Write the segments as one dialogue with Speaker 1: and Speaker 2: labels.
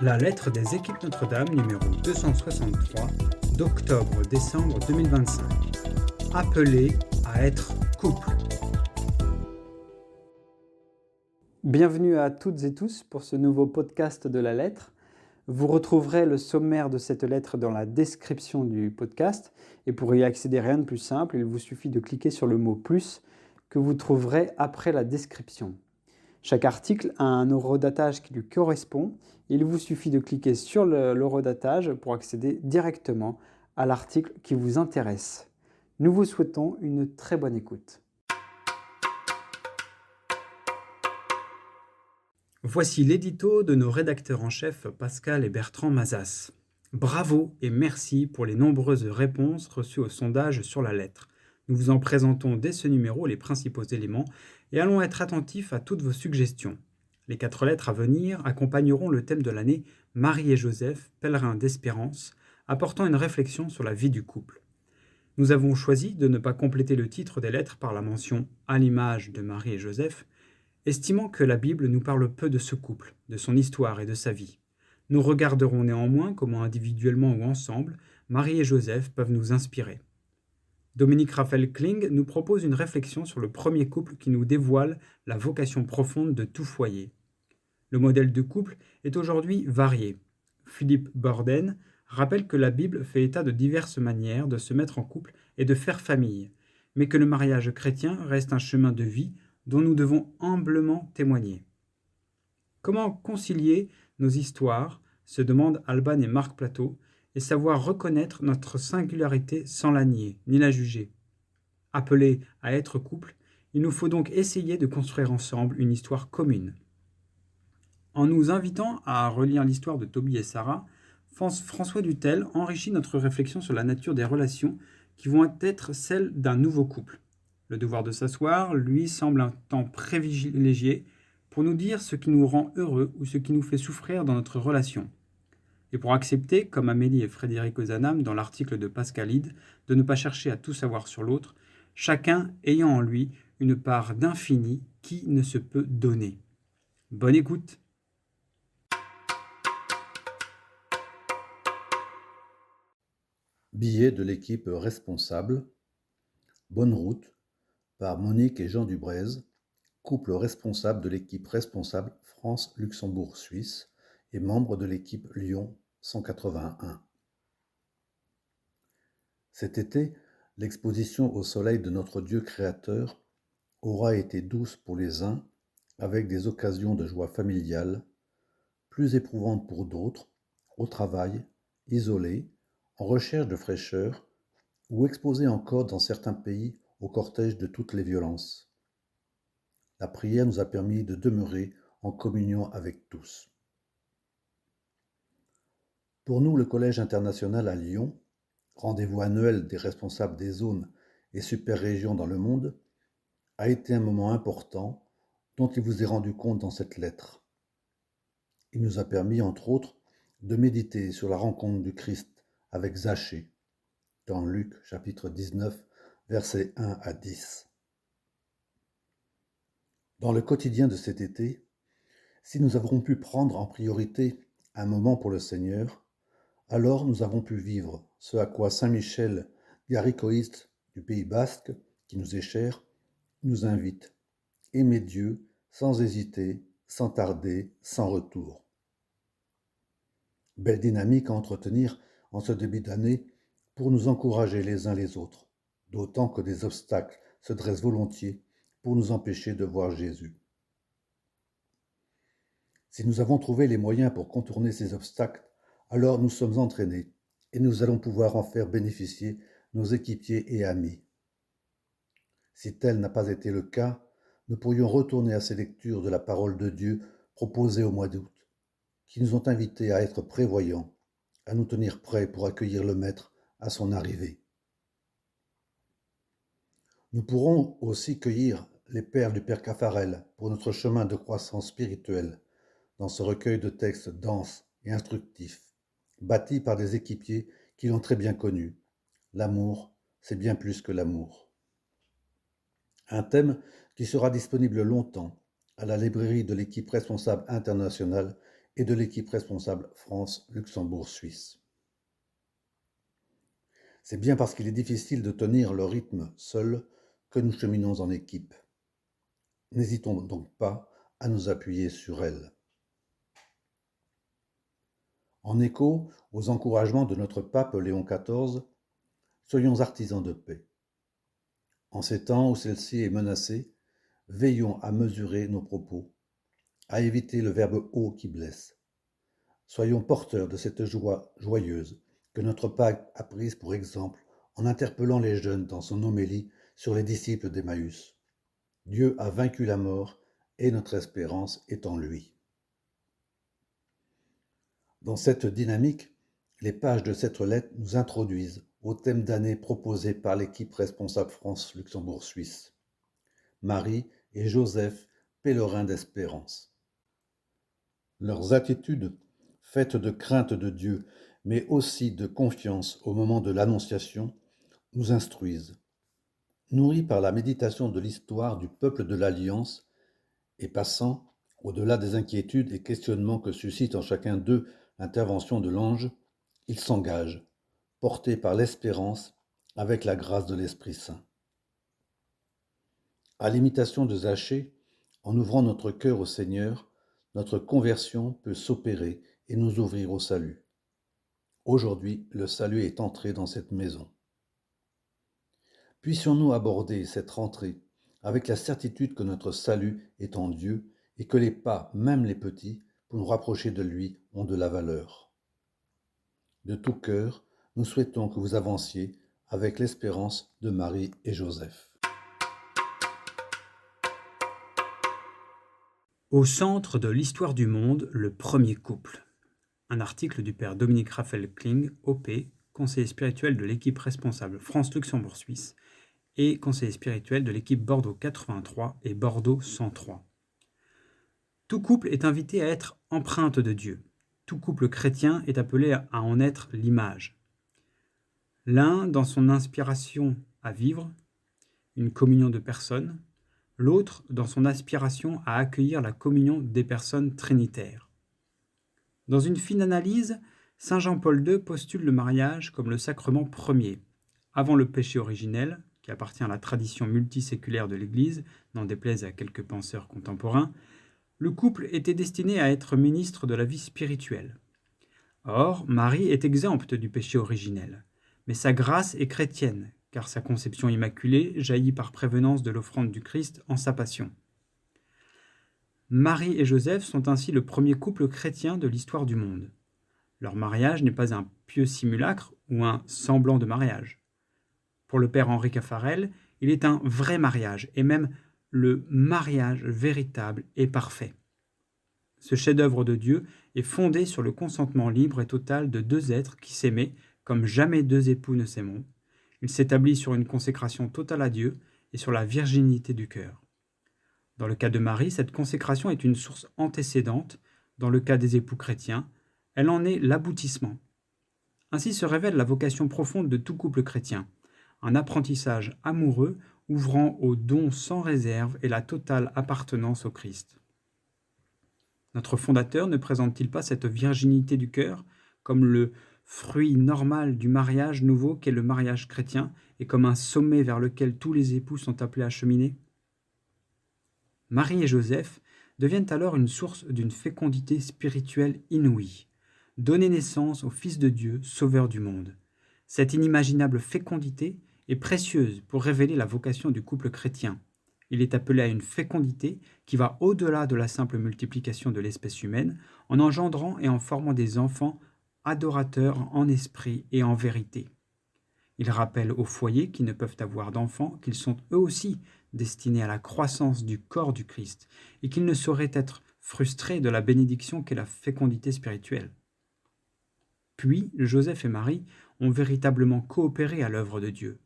Speaker 1: La lettre des équipes Notre-Dame numéro 263 d'octobre-décembre 2025. Appelé à être couple.
Speaker 2: Bienvenue à toutes et tous pour ce nouveau podcast de la lettre. Vous retrouverez le sommaire de cette lettre dans la description du podcast. Et pour y accéder, rien de plus simple, il vous suffit de cliquer sur le mot « plus » que vous trouverez après la description. Chaque article a un horodatage qui lui correspond. Il vous suffit de cliquer sur l'horodatage pour accéder directement à l'article qui vous intéresse. Nous vous souhaitons une très bonne écoute.
Speaker 1: Voici l'édito de nos rédacteurs en chef Pascal et Bertrand Mazas. Bravo et merci pour les nombreuses réponses reçues au sondage sur la lettre. Nous vous en présentons dès ce numéro les principaux éléments et allons être attentifs à toutes vos suggestions. Les 4 lettres à venir accompagneront le thème de l'année Marie et Joseph, pèlerins d'espérance, apportant une réflexion sur la vie du couple. Nous avons choisi de ne pas compléter le titre des lettres par la mention « à l'image de Marie et Joseph », estimant que la Bible nous parle peu de ce couple, de son histoire et de sa vie. Nous regarderons néanmoins comment individuellement ou ensemble, Marie et Joseph peuvent nous inspirer. Dominique Raphaël Kling nous propose une réflexion sur le premier couple qui nous dévoile la vocation profonde de tout foyer. Le modèle de couple est aujourd'hui varié. Philippe Borden rappelle que la Bible fait état de diverses manières de se mettre en couple et de faire famille, mais que le mariage chrétien reste un chemin de vie dont nous devons humblement témoigner. Comment concilier nos histoires, se demandent Alban et Marc Plateau, et savoir reconnaître notre singularité sans la nier, ni la juger. Appelés à être couple, il nous faut donc essayer de construire ensemble une histoire commune. En nous invitant à relire l'histoire de Tobie et Sarah, François Dutel enrichit notre réflexion sur la nature des relations qui vont être celles d'un nouveau couple. Le devoir de s'asseoir, lui, semble un temps privilégié pour nous dire ce qui nous rend heureux ou ce qui nous fait souffrir dans notre relation. Et pour accepter, comme Amélie et Frédéric Ozanam dans l'article de Pascalide, de ne pas chercher à tout savoir sur l'autre, chacun ayant en lui une part d'infini qui ne se peut donner. Bonne écoute!
Speaker 3: Billet de l'équipe responsable. Bonne route par Monique et Jean Dubrez, couple responsable de l'équipe responsable France-Luxembourg-Suisse et membre de l'équipe Lyon 181. Cet été, l'exposition au soleil de notre Dieu créateur aura été douce pour les uns, avec des occasions de joie familiale, plus éprouvantes pour d'autres, au travail, isolés, en recherche de fraîcheur, ou exposés encore dans certains pays au cortège de toutes les violences. La prière nous a permis de demeurer en communion avec tous. Pour nous, le Collège international à Lyon, rendez-vous annuel des responsables des zones et super-régions dans le monde, a été un moment important dont il vous est rendu compte dans cette lettre. Il nous a permis, entre autres, de méditer sur la rencontre du Christ avec Zachée, dans Luc chapitre 19, versets 1 à 10. Dans le quotidien de cet été, si nous avons pu prendre en priorité un moment pour le Seigneur, alors nous avons pu vivre ce à quoi Saint Michel Garricoïste du Pays Basque, qui nous est cher, nous invite. Aimer Dieu sans hésiter, sans tarder, sans retour. Belle dynamique à entretenir en ce début d'année pour nous encourager les uns les autres, d'autant que des obstacles se dressent volontiers pour nous empêcher de voir Jésus. Si nous avons trouvé les moyens pour contourner ces obstacles, alors nous sommes entraînés et nous allons pouvoir en faire bénéficier nos équipiers et amis. Si tel n'a pas été le cas, nous pourrions retourner à ces lectures de la parole de Dieu proposées au mois d'août, qui nous ont invités à être prévoyants, à nous tenir prêts pour accueillir le Maître à son arrivée. Nous pourrons aussi cueillir les perles du Père Caffarel pour notre chemin de croissance spirituelle dans ce recueil de textes denses et instructifs, bâtis par des équipiers qui l'ont très bien connu. L'amour, c'est bien plus que l'amour. Un thème qui sera disponible longtemps à la librairie de l'équipe responsable internationale et de l'équipe responsable France-Luxembourg-Suisse. C'est bien parce qu'il est difficile de tenir le rythme seul que nous cheminons en équipe. N'hésitons donc pas à nous appuyer sur elle. En écho aux encouragements de notre pape Léon XIV, soyons artisans de paix. En ces temps où celle-ci est menacée, veillons à mesurer nos propos, à éviter le verbe haut qui blesse. Soyons porteurs de cette joie joyeuse que notre pape a prise pour exemple en interpellant les jeunes dans son homélie sur les disciples d'Emmaüs. Dieu a vaincu la mort et notre espérance est en lui. Dans cette dynamique, les pages de cette lettre nous introduisent au thème d'année proposé par l'équipe responsable France-Luxembourg-Suisse. Marie et Joseph, pèlerins d'espérance. Leurs attitudes, faites de crainte de Dieu, mais aussi de confiance au moment de l'Annonciation, nous instruisent. Nourris par la méditation de l'histoire du peuple de l'Alliance et passant, au-delà des inquiétudes et questionnements que suscite en chacun d'eux l'intervention de l'ange, ils s'engagent, portés par l'espérance avec la grâce de l'Esprit Saint. À l'imitation de Zachée, en ouvrant notre cœur au Seigneur, notre conversion peut s'opérer et nous ouvrir au salut. Aujourd'hui, le salut est entré dans cette maison. Puissions-nous aborder cette rentrée avec la certitude que notre salut est en Dieu et que les pas, même les petits, pour nous rapprocher de lui, ont de la valeur. De tout cœur, nous souhaitons que vous avanciez avec l'espérance de Marie et Joseph.
Speaker 1: Au centre de l'histoire du monde, le premier couple. Un article du père Dominique Raphaël Kling, OP, conseiller spirituel de l'équipe responsable France-Luxembourg-Suisse et conseiller spirituel de l'équipe Bordeaux 83 et Bordeaux 103. Tout couple est invité à être empreinte de Dieu. Tout couple chrétien est appelé à en être l'image. L'un dans son inspiration à vivre, une communion de personnes, l'autre dans son aspiration à accueillir la communion des personnes trinitaires. Dans une fine analyse, saint Jean-Paul II postule le mariage comme le sacrement premier, avant le péché originel, qui appartient à la tradition multiséculaire de l'Église, n'en déplaise à quelques penseurs contemporains. Le couple était destiné à être ministre de la vie spirituelle. Or, Marie est exempte du péché originel, mais sa grâce est chrétienne, car sa conception immaculée jaillit par prévenance de l'offrande du Christ en sa passion. Marie et Joseph sont ainsi le premier couple chrétien de l'histoire du monde. Leur mariage n'est pas un pieux simulacre ou un semblant de mariage. Pour le père Henri Caffarel, il est un vrai mariage, et même le mariage véritable et parfait. Ce chef-d'œuvre de Dieu est fondé sur le consentement libre et total de deux êtres qui s'aimaient comme jamais deux époux ne s'aimeront. Il s'établit sur une consécration totale à Dieu et sur la virginité du cœur. Dans le cas de Marie, cette consécration est une source antécédente. Dans le cas des époux chrétiens, elle en est l'aboutissement. Ainsi se révèle la vocation profonde de tout couple chrétien, un apprentissage amoureux ouvrant au don sans réserve et la totale appartenance au Christ. Notre fondateur ne présente-t-il pas cette virginité du cœur comme le fruit normal du mariage nouveau qu'est le mariage chrétien et comme un sommet vers lequel tous les époux sont appelés à cheminer ? Marie et Joseph deviennent alors une source d'une fécondité spirituelle inouïe, donner naissance au Fils de Dieu, Sauveur du monde. Cette inimaginable fécondité est précieuse pour révéler la vocation du couple chrétien. Il est appelé à une fécondité qui va au-delà de la simple multiplication de l'espèce humaine, en engendrant et en formant des enfants adorateurs en esprit et en vérité. Il rappelle aux foyers qui ne peuvent avoir d'enfants qu'ils sont eux aussi destinés à la croissance du corps du Christ et qu'ils ne sauraient être frustrés de la bénédiction qu'est la fécondité spirituelle. Puis, Joseph et Marie ont véritablement coopéré à l'œuvre de Dieu.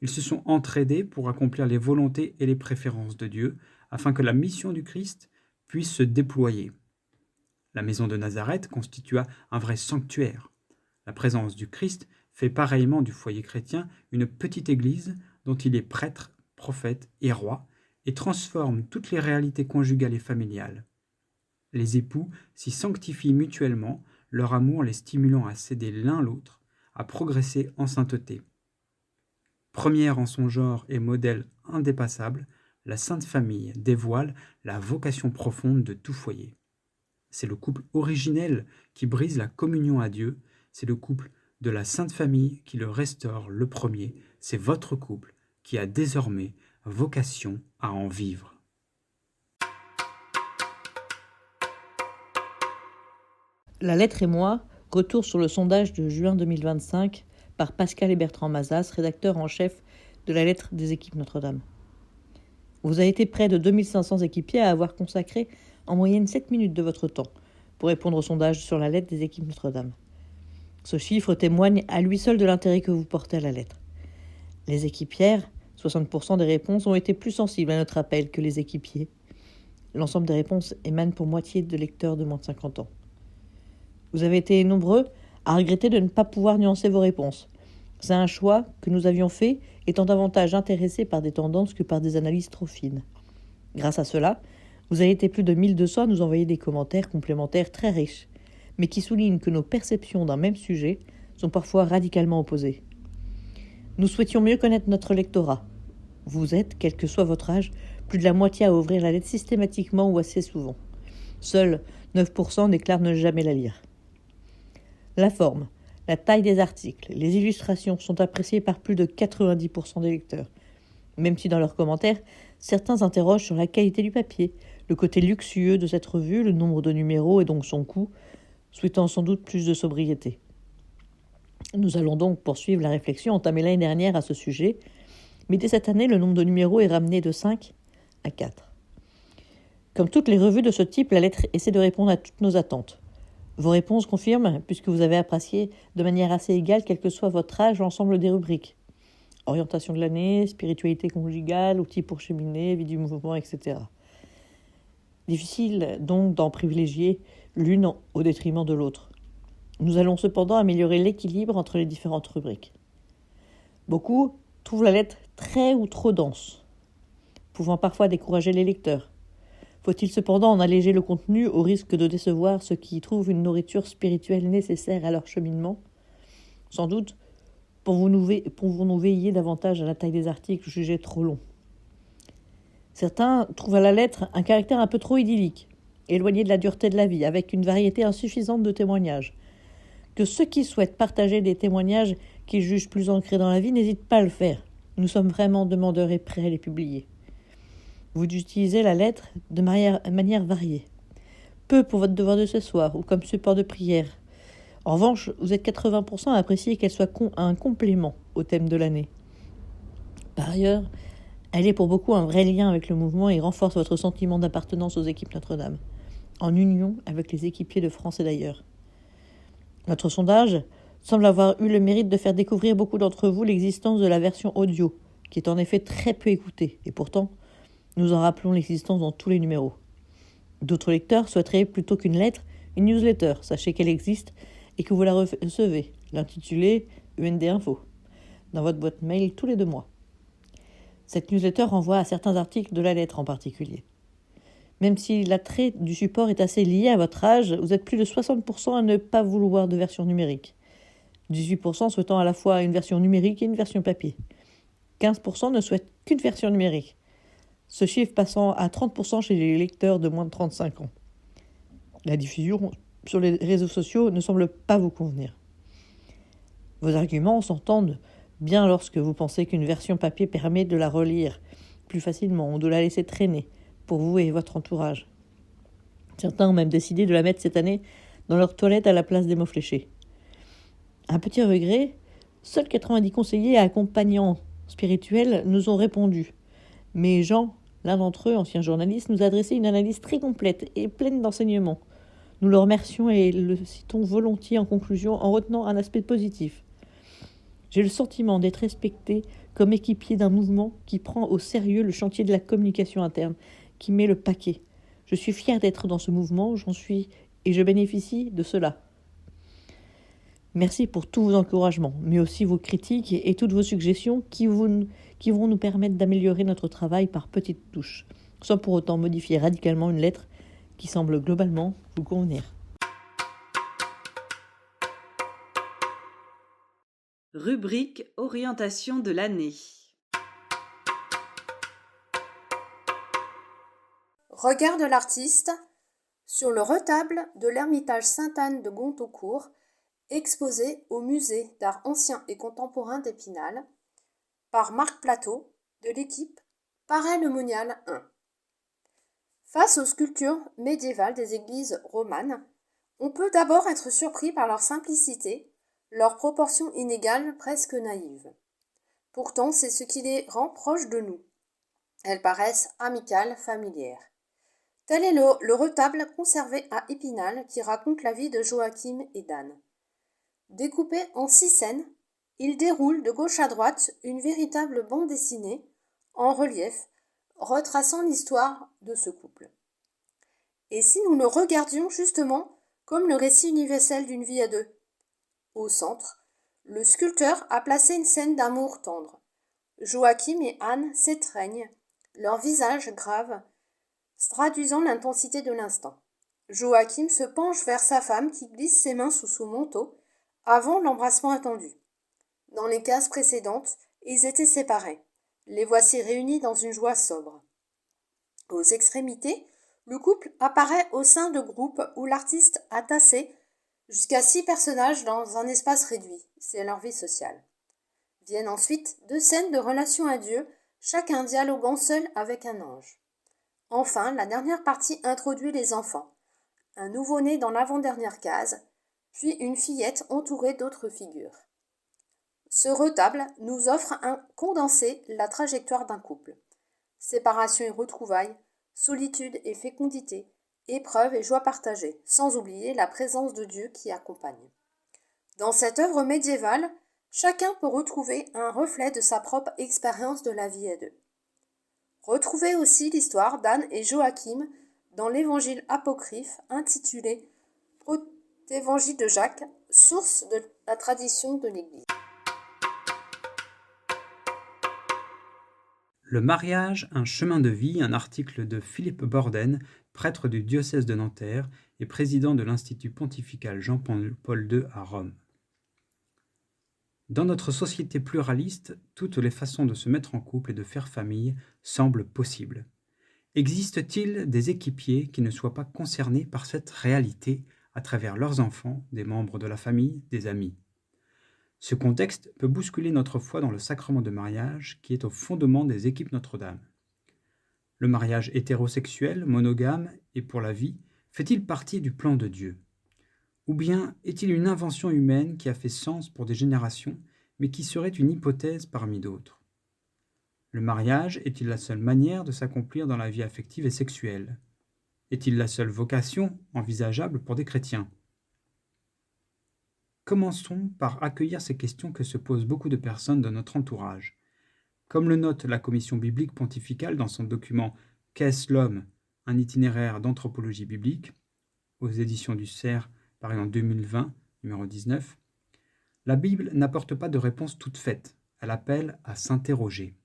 Speaker 1: Ils se sont entraidés pour accomplir les volontés et les préférences de Dieu, afin que la mission du Christ puisse se déployer. La maison de Nazareth constitua un vrai sanctuaire. La présence du Christ fait pareillement du foyer chrétien une petite église dont il est prêtre, prophète et roi, et transforme toutes les réalités conjugales et familiales. Les époux s'y sanctifient mutuellement, leur amour les stimulant à s'aider l'un l'autre, à progresser en sainteté. Première en son genre et modèle indépassable, la Sainte Famille dévoile la vocation profonde de tout foyer. C'est le couple originel qui brise la communion à Dieu, c'est le couple de la Sainte Famille qui le restaure le premier, c'est votre couple qui a désormais vocation à en vivre.
Speaker 4: La lettre et moi, retour sur le sondage de juin 2025 par Pascal et Bertrand Mazas, rédacteurs en chef de la lettre des équipes Notre-Dame. Vous avez été près de 2500 équipiers à avoir consacré en moyenne 7 minutes de votre temps pour répondre au sondage sur la lettre des équipes Notre-Dame. Ce chiffre témoigne à lui seul de l'intérêt que vous portez à la lettre. Les équipières, 60% des réponses, ont été plus sensibles à notre appel que les équipiers. L'ensemble des réponses émane pour moitié de lecteurs de moins de 50 ans. Vous avez été nombreux à regretter de ne pas pouvoir nuancer vos réponses. C'est un choix que nous avions fait, étant davantage intéressés par des tendances que par des analyses trop fines. Grâce à cela, vous avez été plus de 1200 à nous envoyer des commentaires complémentaires très riches, mais qui soulignent que nos perceptions d'un même sujet sont parfois radicalement opposées. Nous souhaitions mieux connaître notre lectorat. Vous êtes, quel que soit votre âge, plus de la moitié à ouvrir la lettre systématiquement ou assez souvent. Seuls 9% déclarent ne jamais la lire. La forme, la taille des articles, les illustrations sont appréciées par plus de 90% des lecteurs. Même si dans leurs commentaires, certains interrogent sur la qualité du papier, le côté luxueux de cette revue, le nombre de numéros et donc son coût, souhaitant sans doute plus de sobriété. Nous allons donc poursuivre la réflexion entamée l'année dernière à ce sujet, mais dès cette année, le nombre de numéros est ramené de 5 à 4. Comme toutes les revues de ce type, la lettre essaie de répondre à toutes nos attentes. Vos réponses confirment, puisque vous avez apprécié de manière assez égale, quel que soit votre âge, l'ensemble des rubriques. Orientation de l'année, spiritualité conjugale, outils pour cheminer, vie du mouvement, etc. Difficile donc d'en privilégier l'une au détriment de l'autre. Nous allons cependant améliorer l'équilibre entre les différentes rubriques. Beaucoup trouvent la lettre très ou trop dense, pouvant parfois décourager les lecteurs. Faut-il cependant en alléger le contenu au risque de décevoir ceux qui y trouvent une nourriture spirituelle nécessaire à leur cheminement ? Sans doute pour vous nous veiller davantage à la taille des articles jugés trop longs. Certains trouvent à la lettre un caractère un peu trop idyllique, éloigné de la dureté de la vie, avec une variété insuffisante de témoignages. Que ceux qui souhaitent partager des témoignages qu'ils jugent plus ancrés dans la vie n'hésitent pas à le faire. Nous sommes vraiment demandeurs et prêts à les publier. Vous utilisez la lettre de manière variée. Peu pour votre devoir de ce soir ou comme support de prière. En revanche, vous êtes 80% à apprécier qu'elle soit un complément au thème de l'année. Par ailleurs, elle est pour beaucoup un vrai lien avec le mouvement et renforce votre sentiment d'appartenance aux équipes Notre-Dame, en union avec les équipiers de France et d'ailleurs. Notre sondage semble avoir eu le mérite de faire découvrir beaucoup d'entre vous l'existence de la version audio, qui est en effet très peu écoutée, et pourtant, nous en rappelons l'existence dans tous les numéros. D'autres lecteurs souhaiteraient, plutôt qu'une lettre, une newsletter. Sachez qu'elle existe et que vous la recevez, l'intitulée UND Info, dans votre boîte mail tous les 2 mois. Cette newsletter renvoie à certains articles de la lettre en particulier. Même si l'attrait du support est assez lié à votre âge, vous êtes plus de 60% à ne pas vouloir de version numérique. 18% souhaitant à la fois une version numérique et une version papier. 15% ne souhaitent qu'une version numérique. Ce chiffre passant à 30% chez les lecteurs de moins de 35 ans. La diffusion sur les réseaux sociaux ne semble pas vous convenir. Vos arguments s'entendent bien lorsque vous pensez qu'une version papier permet de la relire plus facilement ou de la laisser traîner pour vous et votre entourage. Certains ont même décidé de la mettre cette année dans leur toilette à la place des mots fléchés. Un petit regret, seuls 90 conseillers et accompagnants spirituels nous ont répondu. Mais Jean, l'un d'entre eux, ancien journaliste, nous a adressé une analyse très complète et pleine d'enseignements. Nous le remercions et le citons volontiers en conclusion en retenant un aspect positif. J'ai le sentiment d'être respecté comme équipier d'un mouvement qui prend au sérieux le chantier de la communication interne, qui met le paquet. Je suis fier d'être dans ce mouvement, j'en suis et je bénéficie de cela. Merci pour tous vos encouragements, mais aussi vos critiques et toutes vos suggestions qui vont nous permettre d'améliorer notre travail par petites touches, sans pour autant modifier radicalement une lettre qui semble globalement vous convenir.
Speaker 5: Rubrique orientation de l'année.
Speaker 6: Regard de l'artiste sur le retable de l'ermitage Sainte-Anne de Gontaucourt, exposé au musée d'art ancien et contemporain d'Épinal, par Marc Plateau, de l'équipe Paray-le-Monial 1. Face aux sculptures médiévales des églises romanes, on peut d'abord être surpris par leur simplicité, leurs proportions inégales presque naïves. Pourtant, c'est ce qui les rend proches de nous. Elles paraissent amicales, familières. Tel est le retable conservé à Épinal qui raconte la vie de Joachim et d'Anne. Découpé en 6 scènes, il déroule de gauche à droite une véritable bande dessinée, en relief, retraçant l'histoire de ce couple. Et si nous le regardions justement comme le récit universel d'une vie à deux? Au centre, le sculpteur a placé une scène d'amour tendre. Joachim et Anne s'étreignent, leurs visages graves, traduisant l'intensité de l'instant. Joachim se penche vers sa femme qui glisse ses mains sous son manteau avant l'embrassement attendu. Dans les cases précédentes, ils étaient séparés. Les voici réunis dans une joie sobre. Aux extrémités, le couple apparaît au sein de groupes où l'artiste a tassé jusqu'à 6 personnages dans un espace réduit. C'est leur vie sociale. Viennent ensuite 2 scènes de relation à Dieu, chacun dialoguant seul avec un ange. Enfin, la dernière partie introduit les enfants. Un nouveau-né dans l'avant-dernière case, puis une fillette entourée d'autres figures. Ce retable nous offre un condensé la trajectoire d'un couple. Séparation et retrouvailles, solitude et fécondité, épreuve et joie partagée, sans oublier la présence de Dieu qui accompagne. Dans cette œuvre médiévale, chacun peut retrouver un reflet de sa propre expérience de la vie à deux. Retrouvez aussi l'histoire d'Anne et Joachim dans l'évangile apocryphe intitulé Protévangile de Jacques, source de la tradition de l'Église.
Speaker 1: Le mariage, un chemin de vie, un article de Philippe Borden, prêtre du diocèse de Nanterre et président de l'Institut pontifical Jean-Paul II à Rome. Dans notre société pluraliste, toutes les façons de se mettre en couple et de faire famille semblent possibles. Existe-t-il des équipiers qui ne soient pas concernés par cette réalité à travers leurs enfants, des membres de la famille, des amis? Ce contexte peut bousculer notre foi dans le sacrement de mariage qui est au fondement des équipes Notre-Dame. Le mariage hétérosexuel, monogame et pour la vie, fait-il partie du plan de Dieu? Ou bien est-il une invention humaine qui a fait sens pour des générations, mais qui serait une hypothèse parmi d'autres? Le mariage est-il la seule manière de s'accomplir dans la vie affective et sexuelle? Est-il la seule vocation envisageable pour des chrétiens? Commençons par accueillir ces questions que se posent beaucoup de personnes de notre entourage. Comme le note la Commission biblique pontificale dans son document « Qu'est-ce l'homme ? Un itinéraire d'anthropologie biblique » aux éditions du CERF, paru en 2020, numéro 19, la Bible n'apporte pas de réponse toute faite, elle appelle à s'interroger.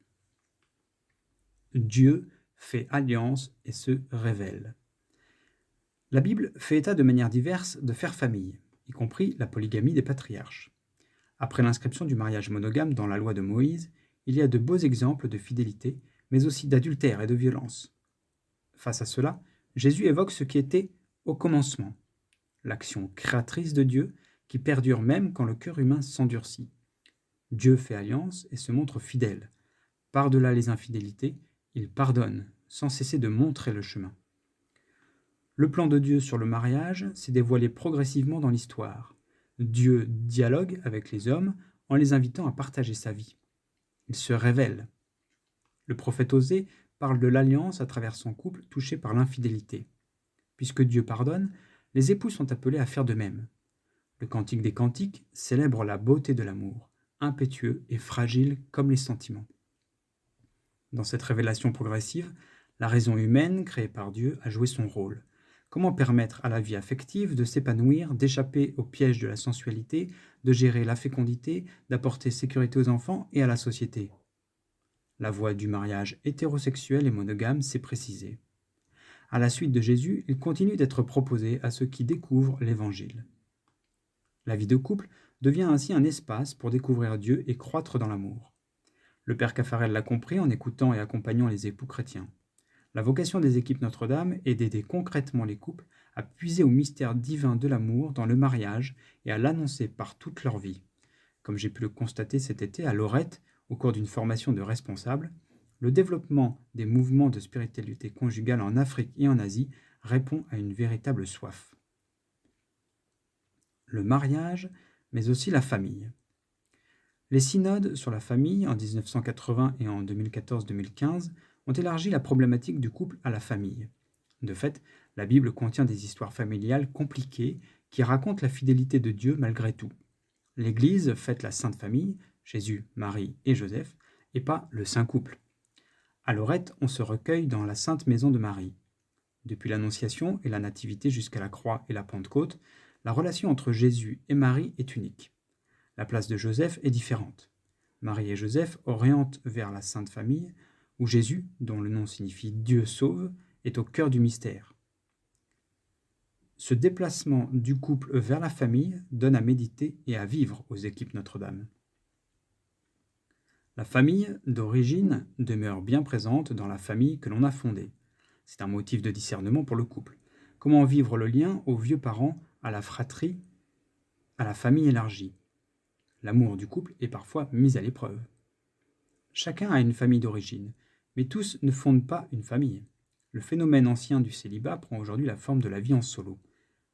Speaker 1: Dieu fait alliance et se révèle. La Bible fait état de manières diverses de faire famille, y compris la polygamie des patriarches. Après l'inscription du mariage monogame dans la loi de Moïse, il y a de beaux exemples de fidélité, mais aussi d'adultère et de violence. Face à cela, Jésus évoque ce qui était au commencement, l'action créatrice de Dieu qui perdure même quand le cœur humain s'endurcit. Dieu fait alliance et se montre fidèle. Par-delà les infidélités, il pardonne, sans cesser de montrer le chemin. Le plan de Dieu sur le mariage s'est dévoilé progressivement dans l'histoire. Dieu dialogue avec les hommes en les invitant à partager sa vie. Il se révèle. Le prophète Osée parle de l'alliance à travers son couple touché par l'infidélité. Puisque Dieu pardonne, les époux sont appelés à faire de même. Le Cantique des Cantiques célèbre la beauté de l'amour, impétueux et fragile comme les sentiments. Dans cette révélation progressive, la raison humaine, créée par Dieu, a joué son rôle. Comment permettre à la vie affective de s'épanouir, d'échapper au piège de la sensualité, de gérer la fécondité, d'apporter sécurité aux enfants et à la société? La voie du mariage hétérosexuel et monogame s'est précisée. À la suite de Jésus, il continue d'être proposé à ceux qui découvrent l'Évangile. La vie de couple devient ainsi un espace pour découvrir Dieu et croître dans l'amour. Le père Caffarel l'a compris en écoutant et accompagnant les époux chrétiens. La vocation des équipes Notre-Dame est d'aider concrètement les couples à puiser au mystère divin de l'amour dans le mariage et à l'annoncer par toute leur vie. Comme j'ai pu le constater cet été à Lorette, au cours d'une formation de responsables, le développement des mouvements de spiritualité conjugale en Afrique et en Asie répond à une véritable soif. Le mariage, mais aussi la famille. Les synodes sur la famille en 1980 et en 2014-2015 ont élargi la problématique du couple à la famille. De fait, la Bible contient des histoires familiales compliquées qui racontent la fidélité de Dieu malgré tout. L'Église fête la Sainte Famille, Jésus, Marie et Joseph, et pas le Saint Couple. À Lorette, on se recueille dans la Sainte Maison de Marie. Depuis l'Annonciation et la Nativité jusqu'à la Croix et la Pentecôte, la relation entre Jésus et Marie est unique. La place de Joseph est différente. Marie et Joseph orientent vers la Sainte Famille, où Jésus, dont le nom signifie Dieu sauve, est au cœur du mystère. Ce déplacement du couple vers la famille donne à méditer et à vivre aux équipes Notre-Dame. La famille d'origine demeure bien présente dans la famille que l'on a fondée. C'est un motif de discernement pour le couple. Comment vivre le lien aux vieux parents, à la fratrie, à la famille élargie? L'amour du couple est parfois mis à l'épreuve. Chacun a une famille d'origine, mais tous ne fondent pas une famille. Le phénomène ancien du célibat prend aujourd'hui la forme de la vie en solo.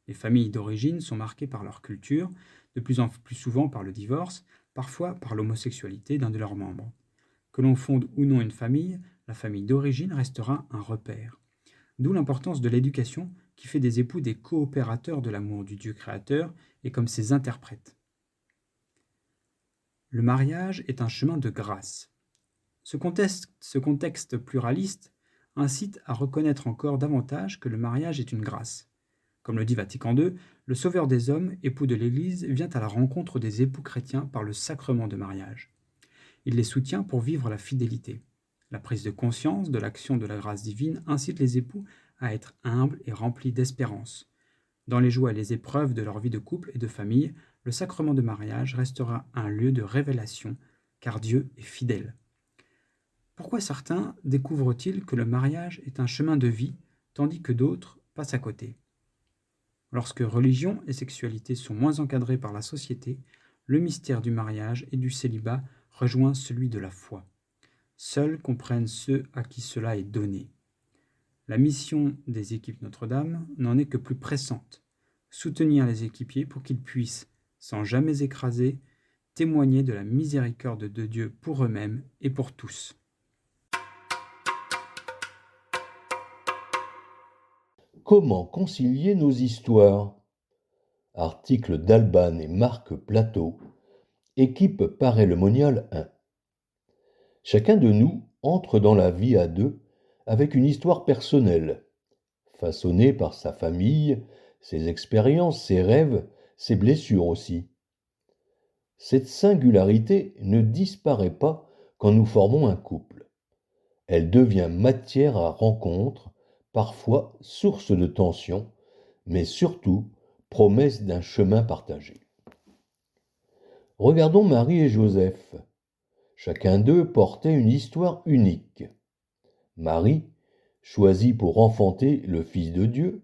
Speaker 1: Les familles d'origine sont marquées par leur culture, de plus en plus souvent par le divorce, parfois par l'homosexualité d'un de leurs membres. Que l'on fonde ou non une famille, la famille d'origine restera un repère. D'où l'importance de l'éducation qui fait des époux des coopérateurs de l'amour du Dieu créateur et comme ses interprètes. Le mariage est un chemin de grâce. Ce contexte pluraliste incite à reconnaître encore davantage que le mariage est une grâce. Comme le dit Vatican II, le Sauveur des hommes, époux de l'Église, vient à la rencontre des époux chrétiens par le sacrement de mariage. Il les soutient pour vivre la fidélité. La prise de conscience de l'action de la grâce divine incite les époux à être humbles et remplis d'espérance. Dans les joies et les épreuves de leur vie de couple et de famille, le sacrement de mariage restera un lieu de révélation, car Dieu est fidèle. Pourquoi certains découvrent-ils que le mariage est un chemin de vie, tandis que d'autres passent à côté? Lorsque religion et sexualité sont moins encadrées par la société, le mystère du mariage et du célibat rejoint celui de la foi. Seuls comprennent ceux à qui cela est donné. La mission des équipes Notre-Dame n'en est que plus pressante. Soutenir les équipiers pour qu'ils puissent, sans jamais écraser, témoigner de la miséricorde de Dieu pour eux-mêmes et pour tous.
Speaker 7: Comment concilier nos histoires? Article d'Alban et Marc Plateau, équipe Paray-le-Monial 1. Chacun de nous entre dans la vie à deux avec une histoire personnelle, façonnée par sa famille, ses expériences, ses rêves, ses blessures aussi. Cette singularité ne disparaît pas quand nous formons un couple. Elle devient matière à rencontre, parfois source de tension, mais surtout promesse d'un chemin partagé. Regardons Marie et Joseph. Chacun d'eux portait une histoire unique. Marie, choisie pour enfanter le Fils de Dieu.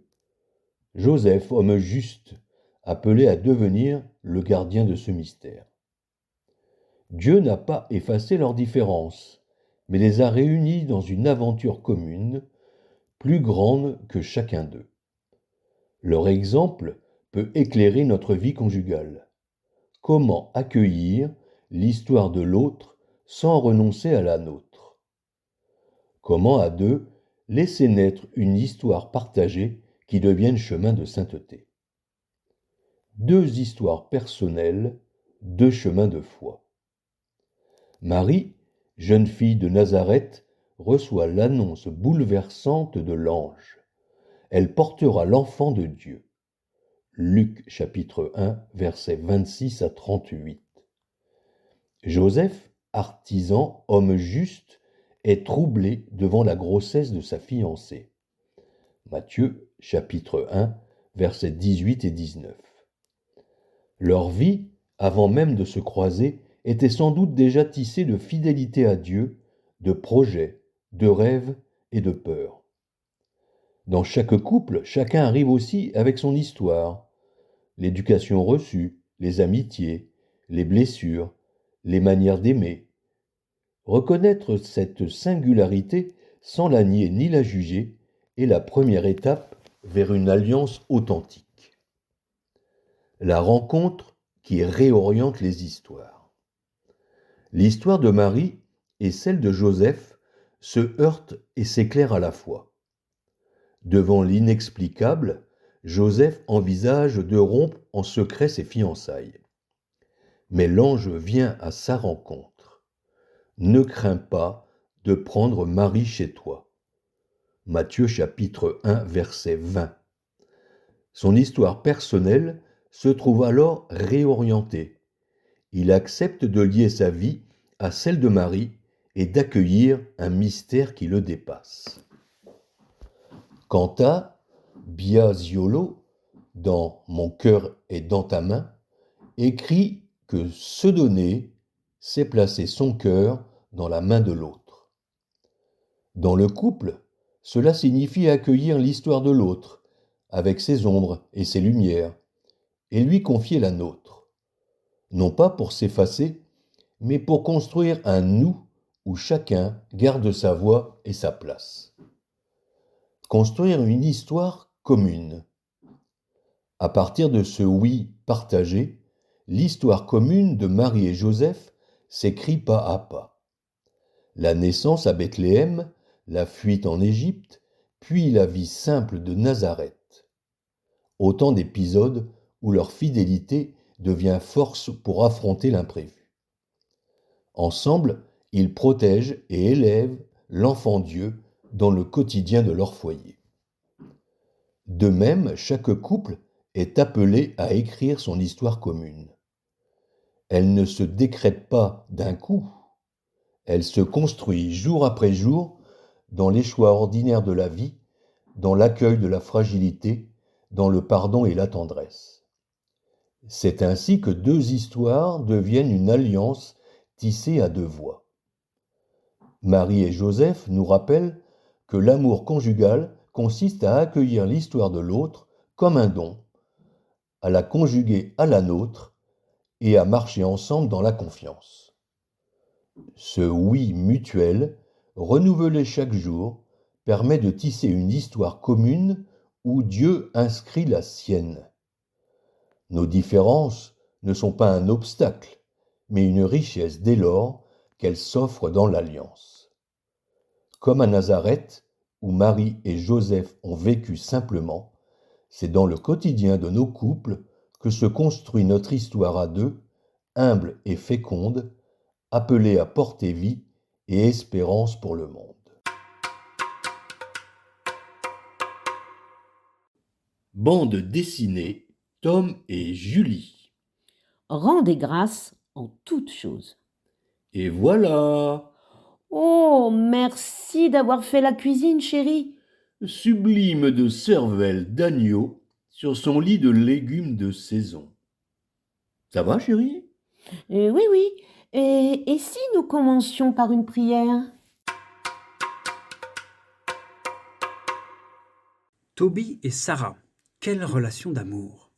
Speaker 7: Joseph, homme juste, appelé à devenir le gardien de ce mystère. Dieu n'a pas effacé leurs différences, mais les a réunis dans une aventure commune, plus grande que chacun d'eux. Leur exemple peut éclairer notre vie conjugale. Comment accueillir l'histoire de l'autre sans renoncer à la nôtre? Comment à deux laisser naître une histoire partagée qui devienne chemin de sainteté? Deux histoires personnelles, deux chemins de foi. Marie, jeune fille de Nazareth, reçoit l'annonce bouleversante de l'ange. Elle portera l'enfant de Dieu. Luc chapitre 1, versets 26 à 38. Joseph, artisan, homme juste, est troublé devant la grossesse de sa fiancée. Matthieu chapitre 1, versets 18 et 19. Leur vie, avant même de se croiser, était sans doute déjà tissée de fidélité à Dieu, de projets, de rêves et de peurs. Dans chaque couple, chacun arrive aussi avec son histoire, l'éducation reçue, les amitiés, les blessures, les manières d'aimer. Reconnaître cette singularité sans la nier ni la juger est la première étape vers une alliance authentique. La rencontre qui réoriente les histoires. L'histoire de Marie et celle de Joseph se heurtent et s'éclairent à la fois. Devant l'inexplicable, Joseph envisage de rompre en secret ses fiançailles. Mais l'ange vient à sa rencontre. Ne crains pas de prendre Marie chez toi. Matthieu chapitre 1, verset 20. Son histoire personnelle se trouve alors réorientée. Il accepte de lier sa vie à celle de Marie et d'accueillir un mystère qui le dépasse. Quant à Biasiolo, dans Mon cœur est dans ta main, écrit que se donner, c'est placer son cœur dans la main de l'autre. Dans le couple, cela signifie accueillir l'histoire de l'autre, avec ses ombres et ses lumières, et lui confier la nôtre. Non pas pour s'effacer, mais pour construire un nous où chacun garde sa voix et sa place. Construire une histoire commune. À partir de ce oui partagé, l'histoire commune de Marie et Joseph s'écrit pas à pas. La naissance à Bethléem, la fuite en Égypte, puis la vie simple de Nazareth. Autant d'épisodes où leur fidélité devient force pour affronter l'imprévu. Ensemble, ils protègent et élèvent l'enfant Dieu dans le quotidien de leur foyer. De même, chaque couple est appelé à écrire son histoire commune. Elle ne se décrète pas d'un coup, elle se construit jour après jour dans les choix ordinaires de la vie, dans l'accueil de la fragilité, dans le pardon et la tendresse. C'est ainsi que deux histoires deviennent une alliance tissée à deux voix. Marie et Joseph nous rappellent que l'amour conjugal consiste à accueillir l'histoire de l'autre comme un don, à la conjuguer à la nôtre et à marcher ensemble dans la confiance. Ce oui mutuel, renouvelé chaque jour, permet de tisser une histoire commune où Dieu inscrit la sienne. Nos différences ne sont pas un obstacle, mais une richesse dès lors qu'elles s'offrent dans l'alliance. Comme à Nazareth, où Marie et Joseph ont vécu simplement, c'est dans le quotidien de nos couples que se construit notre histoire à deux, humble et féconde, appelée à porter vie et espérance pour le monde. Bande dessinée Tom et Julie.
Speaker 8: Rendez grâce en toutes choses.
Speaker 7: Et voilà,
Speaker 8: Oh, merci d'avoir fait la cuisine, chérie.
Speaker 7: sublime de cervelle d'agneau sur son lit de légumes de saison. Ça va, chérie?
Speaker 8: Oui, oui. Et si nous commencions par une prière?
Speaker 1: Toby et Sarah, quelle relation d'amour!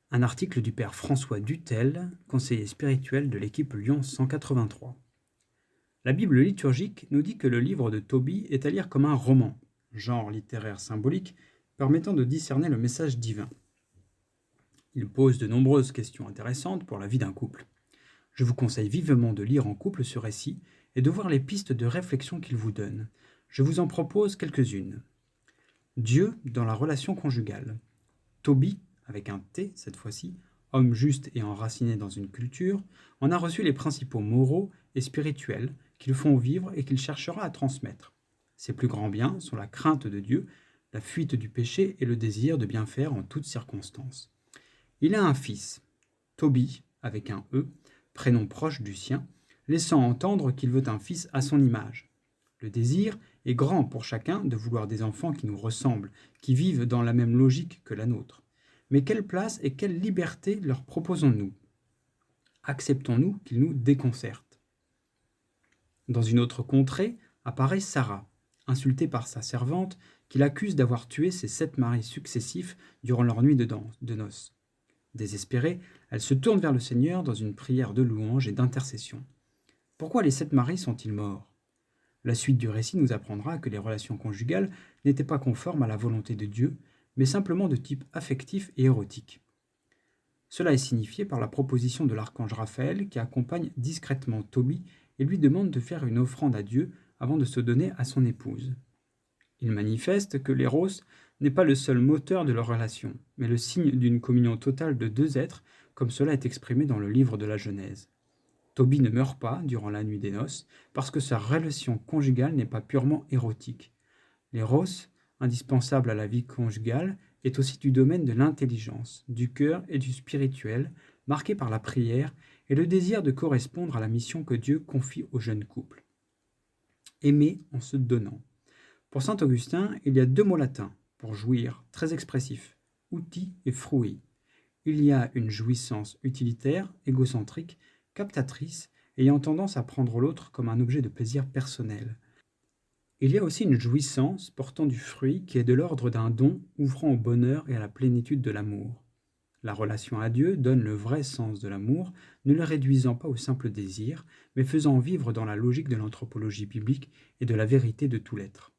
Speaker 1: Un article du père François Dutel, conseiller spirituel de l'équipe Lyon 183. La Bible liturgique nous dit que le livre de Tobie est à lire comme un roman, genre littéraire symbolique, permettant de discerner le message divin. Il pose de nombreuses questions intéressantes pour la vie d'un couple. Je vous conseille vivement de lire en couple ce récit et de voir les pistes de réflexion qu'il vous donne. Je vous en propose quelques-unes. Dieu dans la relation conjugale. Tobie, avec un T cette fois-ci, homme juste et enraciné dans une culture, en a reçu les principaux moraux et spirituels qu'il font vivre et qu'il cherchera à transmettre. Ses plus grands biens sont la crainte de Dieu, la fuite du péché et le désir de bien faire en toutes circonstances. Il a un fils, Tobie, avec un E, prénom proche du sien, laissant entendre qu'il veut un fils à son image. Le désir est grand pour chacun de vouloir des enfants qui nous ressemblent, qui vivent dans la même logique que la nôtre. Mais quelle place et quelle liberté leur proposons-nous? Acceptons-nous qu'ils nous déconcertent? Dans une autre contrée apparaît Sarah, insultée par sa servante, qui l'accuse d'avoir tué ses 7 maris successifs durant leur nuit de noces. Désespérée, elle se tourne vers le Seigneur dans une prière de louange et d'intercession. Pourquoi les 7 maris sont-ils morts? La suite du récit nous apprendra que les relations conjugales n'étaient pas conformes à la volonté de Dieu, mais simplement de type affectif et érotique. Cela est signifié par la proposition de l'archange Raphaël qui accompagne discrètement Tobie et lui demande de faire une offrande à Dieu avant de se donner à son épouse. Il manifeste que l'éros n'est pas le seul moteur de leur relation, mais le signe d'une communion totale de 2 êtres, comme cela est exprimé dans le livre de la Genèse. Tobie ne meurt pas durant la nuit des noces, parce que sa relation conjugale n'est pas purement érotique. L'éros, indispensable à la vie conjugale, est aussi du domaine de l'intelligence, du cœur et du spirituel, marqué par la prière et le désir de correspondre à la mission que Dieu confie au jeune couple. Aimer en se donnant. Pour saint Augustin, il y a 2 mots latins pour jouir, très expressifs, outil et fruit. Il y a une jouissance utilitaire, égocentrique, captatrice, ayant tendance à prendre l'autre comme un objet de plaisir personnel. Il y a aussi une jouissance portant du fruit qui est de l'ordre d'un don ouvrant au bonheur et à la plénitude de l'amour. La relation à Dieu donne le vrai sens de l'amour, ne le réduisant pas au simple désir, mais faisant vivre dans la logique de l'anthropologie biblique et de la vérité de tout l'être.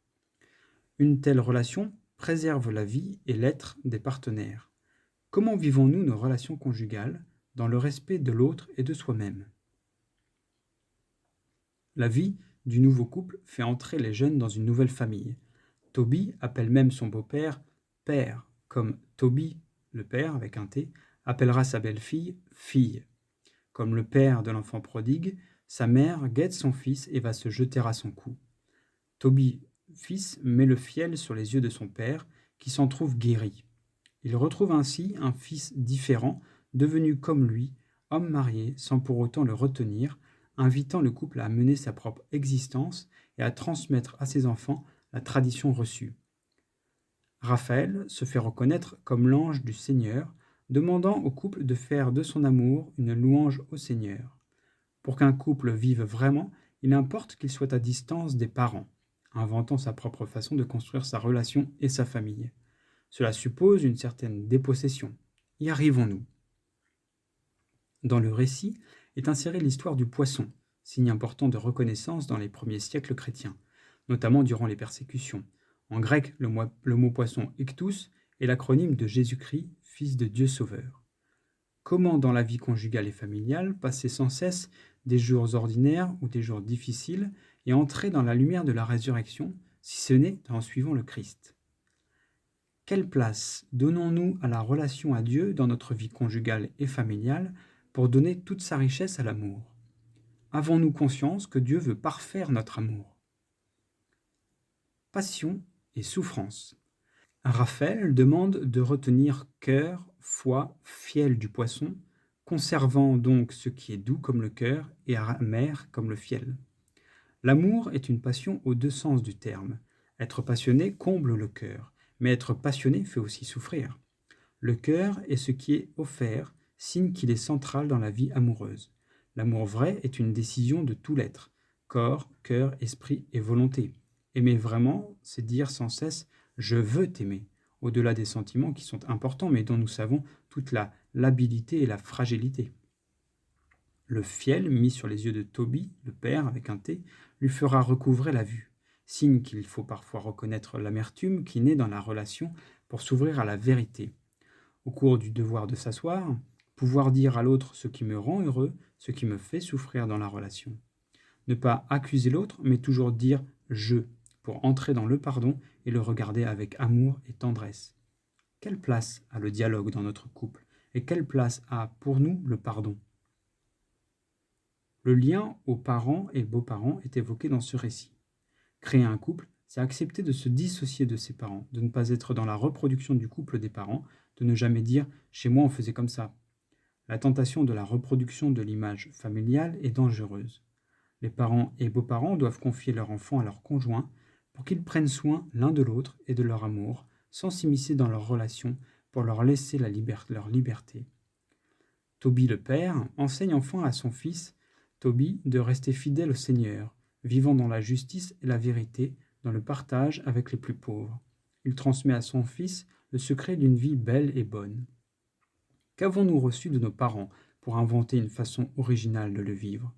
Speaker 1: Une telle relation préserve la vie et l'être des partenaires. Comment vivons-nous nos relations conjugales dans le respect de l'autre et de soi-même? La vie du nouveau couple fait entrer les jeunes dans une nouvelle famille. Tobie appelle même son beau-père « père », comme Tobie, le père avec un T, appellera sa belle-fille « fille ». Comme le père de l'enfant prodigue, sa mère guette son fils et va se jeter à son cou. Tobie, fils, met le fiel sur les yeux de son père, qui s'en trouve guéri. Il retrouve ainsi un fils différent, devenu comme lui, homme marié, sans pour autant le retenir, invitant le couple à mener sa propre existence et à transmettre à ses enfants la tradition reçue. Raphaël se fait reconnaître comme l'ange du Seigneur, demandant au couple de faire de son amour une louange au Seigneur. Pour qu'un couple vive vraiment, il importe qu'il soit à distance des parents, inventant sa propre façon de construire sa relation et sa famille. Cela suppose une certaine dépossession. Y arrivons-nous? Dans le récit est insérée l'histoire du poisson, signe important de reconnaissance dans les premiers siècles chrétiens, notamment durant les persécutions. En grec, le mot poisson iktus est l'acronyme de Jésus-Christ, Fils de Dieu Sauveur. Comment dans la vie conjugale et familiale passer sans cesse des jours ordinaires ou des jours difficiles et entrer dans la lumière de la résurrection, si ce n'est en suivant le Christ? Quelle place donnons-nous à la relation à Dieu dans notre vie conjugale et familiale pour donner toute sa richesse à l'amour? Avons-nous conscience que Dieu veut parfaire notre amour? Passion et souffrance. Raphaël demande de retenir cœur, foie, fiel du poisson, conservant donc ce qui est doux comme le cœur et amer comme le fiel. L'amour est une passion aux 2 sens du terme. Être passionné comble le cœur, mais être passionné fait aussi souffrir. Le cœur est ce qui est offert, signe qu'il est central dans la vie amoureuse. L'amour vrai est une décision de tout l'être, corps, cœur, esprit et volonté. Aimer vraiment, c'est dire sans cesse « je veux t'aimer », au-delà des sentiments qui sont importants mais dont nous savons toute la labilité et la fragilité. Le fiel mis sur les yeux de Tobie, le père avec un T, lui fera recouvrer la vue, signe qu'il faut parfois reconnaître l'amertume qui naît dans la relation pour s'ouvrir à la vérité. Au cours du devoir de s'asseoir, pouvoir dire à l'autre ce qui me rend heureux, ce qui me fait souffrir dans la relation. Ne pas accuser l'autre, mais toujours dire « je » pour entrer dans le pardon et le regarder avec amour et tendresse. Quelle place a le dialogue dans notre couple et quelle place a pour nous le pardon? Le lien aux parents et beaux-parents est évoqué dans ce récit. Créer un couple, c'est accepter de se dissocier de ses parents, de ne pas être dans la reproduction du couple des parents, de ne jamais dire « chez moi on faisait comme ça ». La tentation de la reproduction de l'image familiale est dangereuse. Les parents et beaux-parents doivent confier leur enfant à leur conjoint, pour qu'ils prennent soin l'un de l'autre et de leur amour, sans s'immiscer dans leurs relations, pour leur laisser leur liberté. Tobie le père enseigne enfin à son fils, Tobie, de rester fidèle au Seigneur, vivant dans la justice et la vérité, dans le partage avec les plus pauvres. Il transmet à son fils le secret d'une vie belle et bonne. Qu'avons-nous reçu de nos parents pour inventer une façon originale de le vivre?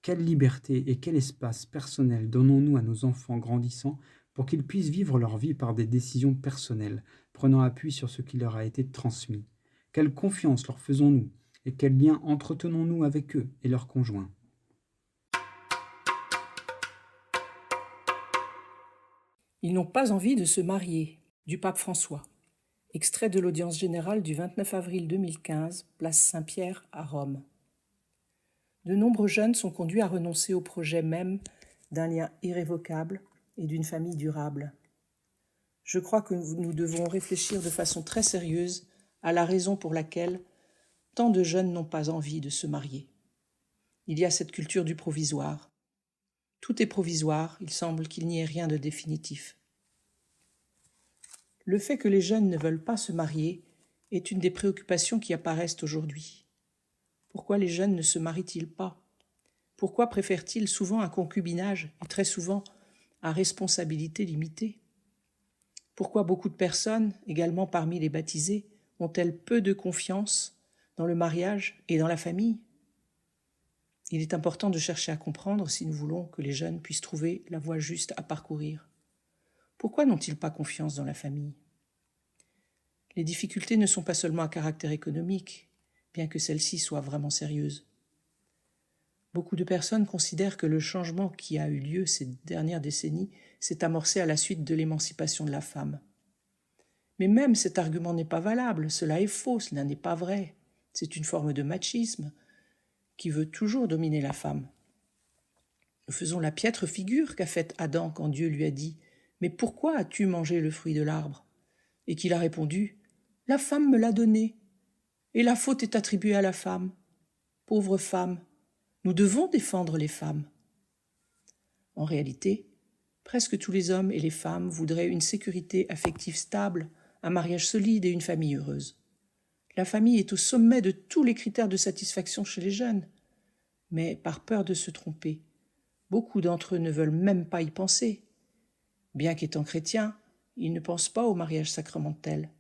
Speaker 1: Quelle liberté et quel espace personnel donnons-nous à nos enfants grandissants pour qu'ils puissent vivre leur vie par des décisions personnelles, prenant appui sur ce qui leur a été transmis? Quelle confiance leur faisons-nous et quel lien entretenons-nous avec eux et leurs conjoints?
Speaker 9: Ils n'ont pas envie de se marier, du pape François. Extrait de l'audience générale du 29 avril 2015, place Saint-Pierre à Rome. De nombreux jeunes sont conduits à renoncer au projet même d'un lien irrévocable et d'une famille durable. Je crois que nous devons réfléchir de façon très sérieuse à la raison pour laquelle tant de jeunes n'ont pas envie de se marier. Il y a cette culture du provisoire. Tout est provisoire, il semble qu'il n'y ait rien de définitif. Le fait que les jeunes ne veulent pas se marier est une des préoccupations qui apparaissent aujourd'hui. Pourquoi les jeunes ne se marient-ils pas? Pourquoi préfèrent-ils souvent un concubinage et très souvent à responsabilité limitée? Pourquoi beaucoup de personnes, également parmi les baptisés, ont-elles peu de confiance dans le mariage et dans la famille? Il est important de chercher à comprendre si nous voulons que les jeunes puissent trouver la voie juste à parcourir. Pourquoi n'ont-ils pas confiance dans la famille? Les difficultés ne sont pas seulement à caractère économique, bien que celles-ci soient vraiment sérieuses. Beaucoup de personnes considèrent que le changement qui a eu lieu ces dernières décennies s'est amorcé à la suite de l'émancipation de la femme. Mais même cet argument n'est pas valable, cela est faux, cela n'est pas vrai. C'est une forme de machisme qui veut toujours dominer la femme. Nous faisons la piètre figure qu'a faite Adam quand Dieu lui a dit « Mais pourquoi as-tu mangé le fruit de l'arbre » et qu'il a répondu « La femme me l'a donné, et la faute est attribuée à la femme. Pauvre femme, nous devons défendre les femmes. » En réalité, presque tous les hommes et les femmes voudraient une sécurité affective stable, un mariage solide et une famille heureuse. La famille est au sommet de tous les critères de satisfaction chez les jeunes. Mais par peur de se tromper, beaucoup d'entre eux ne veulent même pas y penser. Bien qu'étant chrétiens, ils ne pensent pas au mariage sacramentel,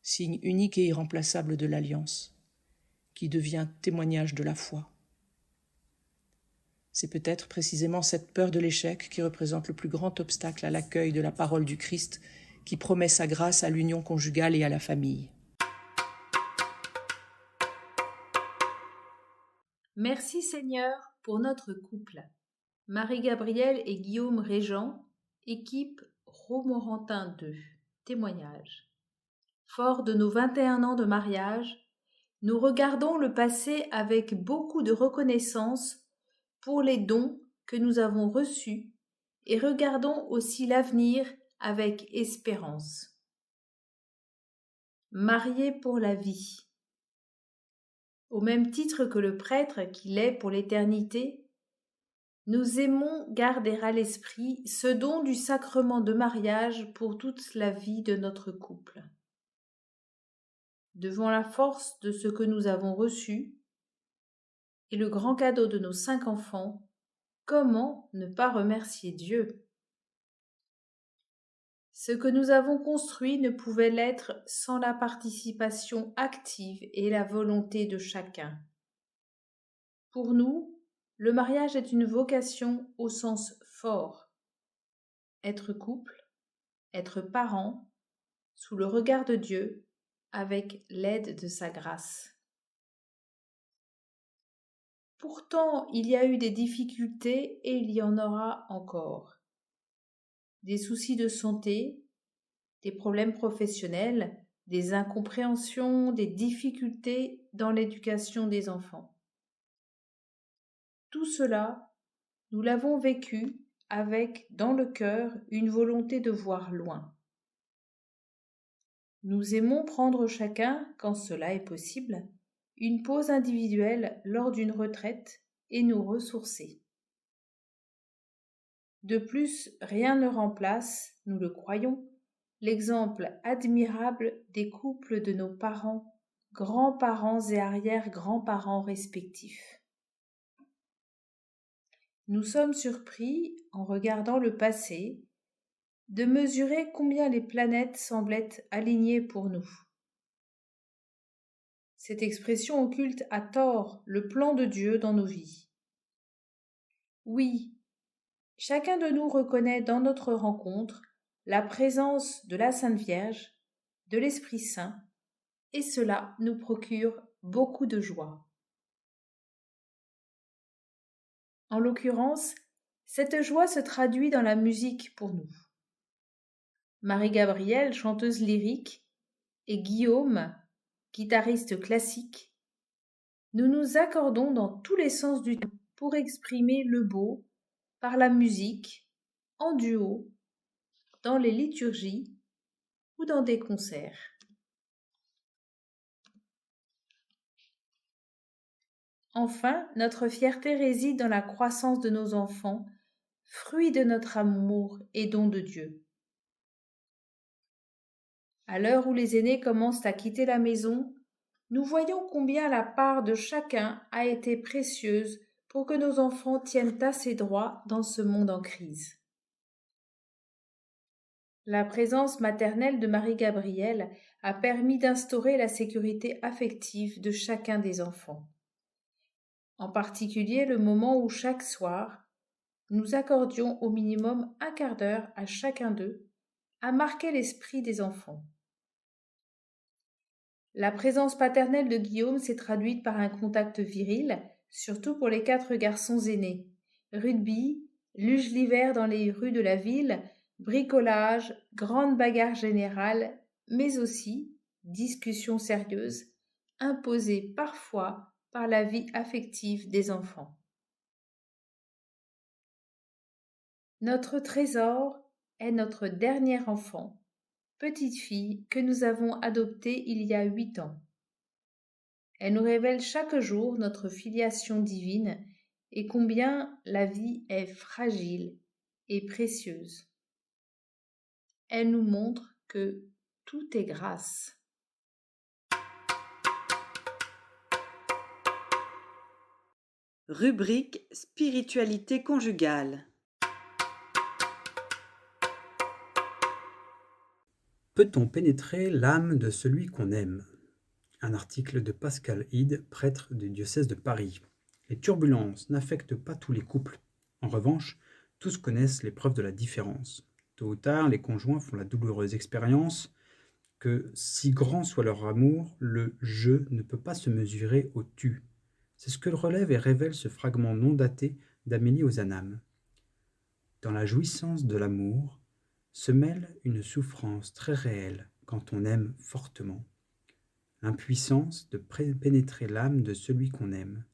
Speaker 9: signe unique et irremplaçable de l'alliance, qui devient témoignage de la foi. C'est peut-être précisément cette peur de l'échec qui représente le plus grand obstacle à l'accueil de la parole du Christ, qui promet sa grâce à l'union conjugale et à la famille.
Speaker 5: Merci Seigneur pour notre couple. Marie-Gabrielle et Guillaume Régent, équipe Romorantin 2, témoignage. Fort de nos 21 ans de mariage, nous regardons le passé avec beaucoup de reconnaissance pour les dons que nous avons reçus et regardons aussi l'avenir avec espérance. Mariés pour la vie. Au même titre que le prêtre qu'il est pour l'éternité, nous aimons garder à l'esprit ce don du sacrement de mariage pour toute la vie de notre couple. Devant la force de ce que nous avons reçu et le grand cadeau de nos 5 enfants, comment ne pas remercier Dieu? Ce que nous avons construit ne pouvait l'être sans la participation active et la volonté de chacun. Pour nous, le mariage est une vocation au sens fort. Être couple, être parent, sous le regard de Dieu, avec l'aide de sa grâce. Pourtant, il y a eu des difficultés et il y en aura encore. Des soucis de santé, des problèmes professionnels, des incompréhensions, des difficultés dans l'éducation des enfants. Tout cela, nous l'avons vécu avec, dans le cœur, une volonté de voir loin. Nous aimons prendre chacun, quand cela est possible, une pause individuelle lors d'une retraite et nous ressourcer. De plus, rien ne remplace, nous le croyons, l'exemple admirable des couples de nos parents, grands-parents et arrière-grands-parents respectifs. Nous sommes surpris, en regardant le passé, de mesurer combien les planètes semblaient alignées pour nous. Cette expression occulte à tort le plan de Dieu dans nos vies. Oui, chacun de nous reconnaît dans notre rencontre la présence de la Sainte Vierge, de l'Esprit Saint, et cela nous procure beaucoup de joie. En l'occurrence, cette joie se traduit dans la musique pour nous. Marie-Gabrielle, chanteuse lyrique, et Guillaume, guitariste classique, nous nous accordons dans tous les sens du terme pour exprimer le beau par la musique, en duo, dans les liturgies ou dans des concerts. Enfin, notre fierté réside dans la croissance de nos enfants, fruit de notre amour et don de Dieu. À l'heure où les aînés commencent à quitter la maison, nous voyons combien la part de chacun a été précieuse pour que nos enfants tiennent assez droit dans ce monde en crise. La présence maternelle de Marie-Gabrielle a permis d'instaurer la sécurité affective de chacun des enfants. En particulier le moment où chaque soir, nous accordions au minimum un quart d'heure à chacun d'eux à marquer l'esprit des enfants. La présence paternelle de Guillaume s'est traduite par un contact viril, surtout pour les 4 garçons aînés. Rugby, luge l'hiver dans les rues de la ville, bricolage, grande bagarre générale, mais aussi discussions sérieuses, imposées parfois par la vie affective des enfants. Notre trésor est notre dernier enfant, petite fille que nous avons adoptée il y a 8 ans. Elle nous révèle chaque jour notre filiation divine et combien la vie est fragile et précieuse. Elle nous montre que tout est grâce.
Speaker 2: Rubrique Spiritualité conjugale.
Speaker 1: Peut-on pénétrer l'âme de celui qu'on aime? Un article de Pascal Hide, prêtre du diocèse de Paris. Les turbulences n'affectent pas tous les couples. En revanche, tous connaissent l'épreuve de la différence. Tôt ou tard, les conjoints font la douloureuse expérience que, si grand soit leur amour, le « je » ne peut pas se mesurer au « tu ». C'est ce que relève et révèle ce fragment non daté d'Amélie Ozanam. Dans la jouissance de l'amour se mêle une souffrance très réelle quand on aime fortement. L'impuissance de pénétrer l'âme de celui qu'on aime.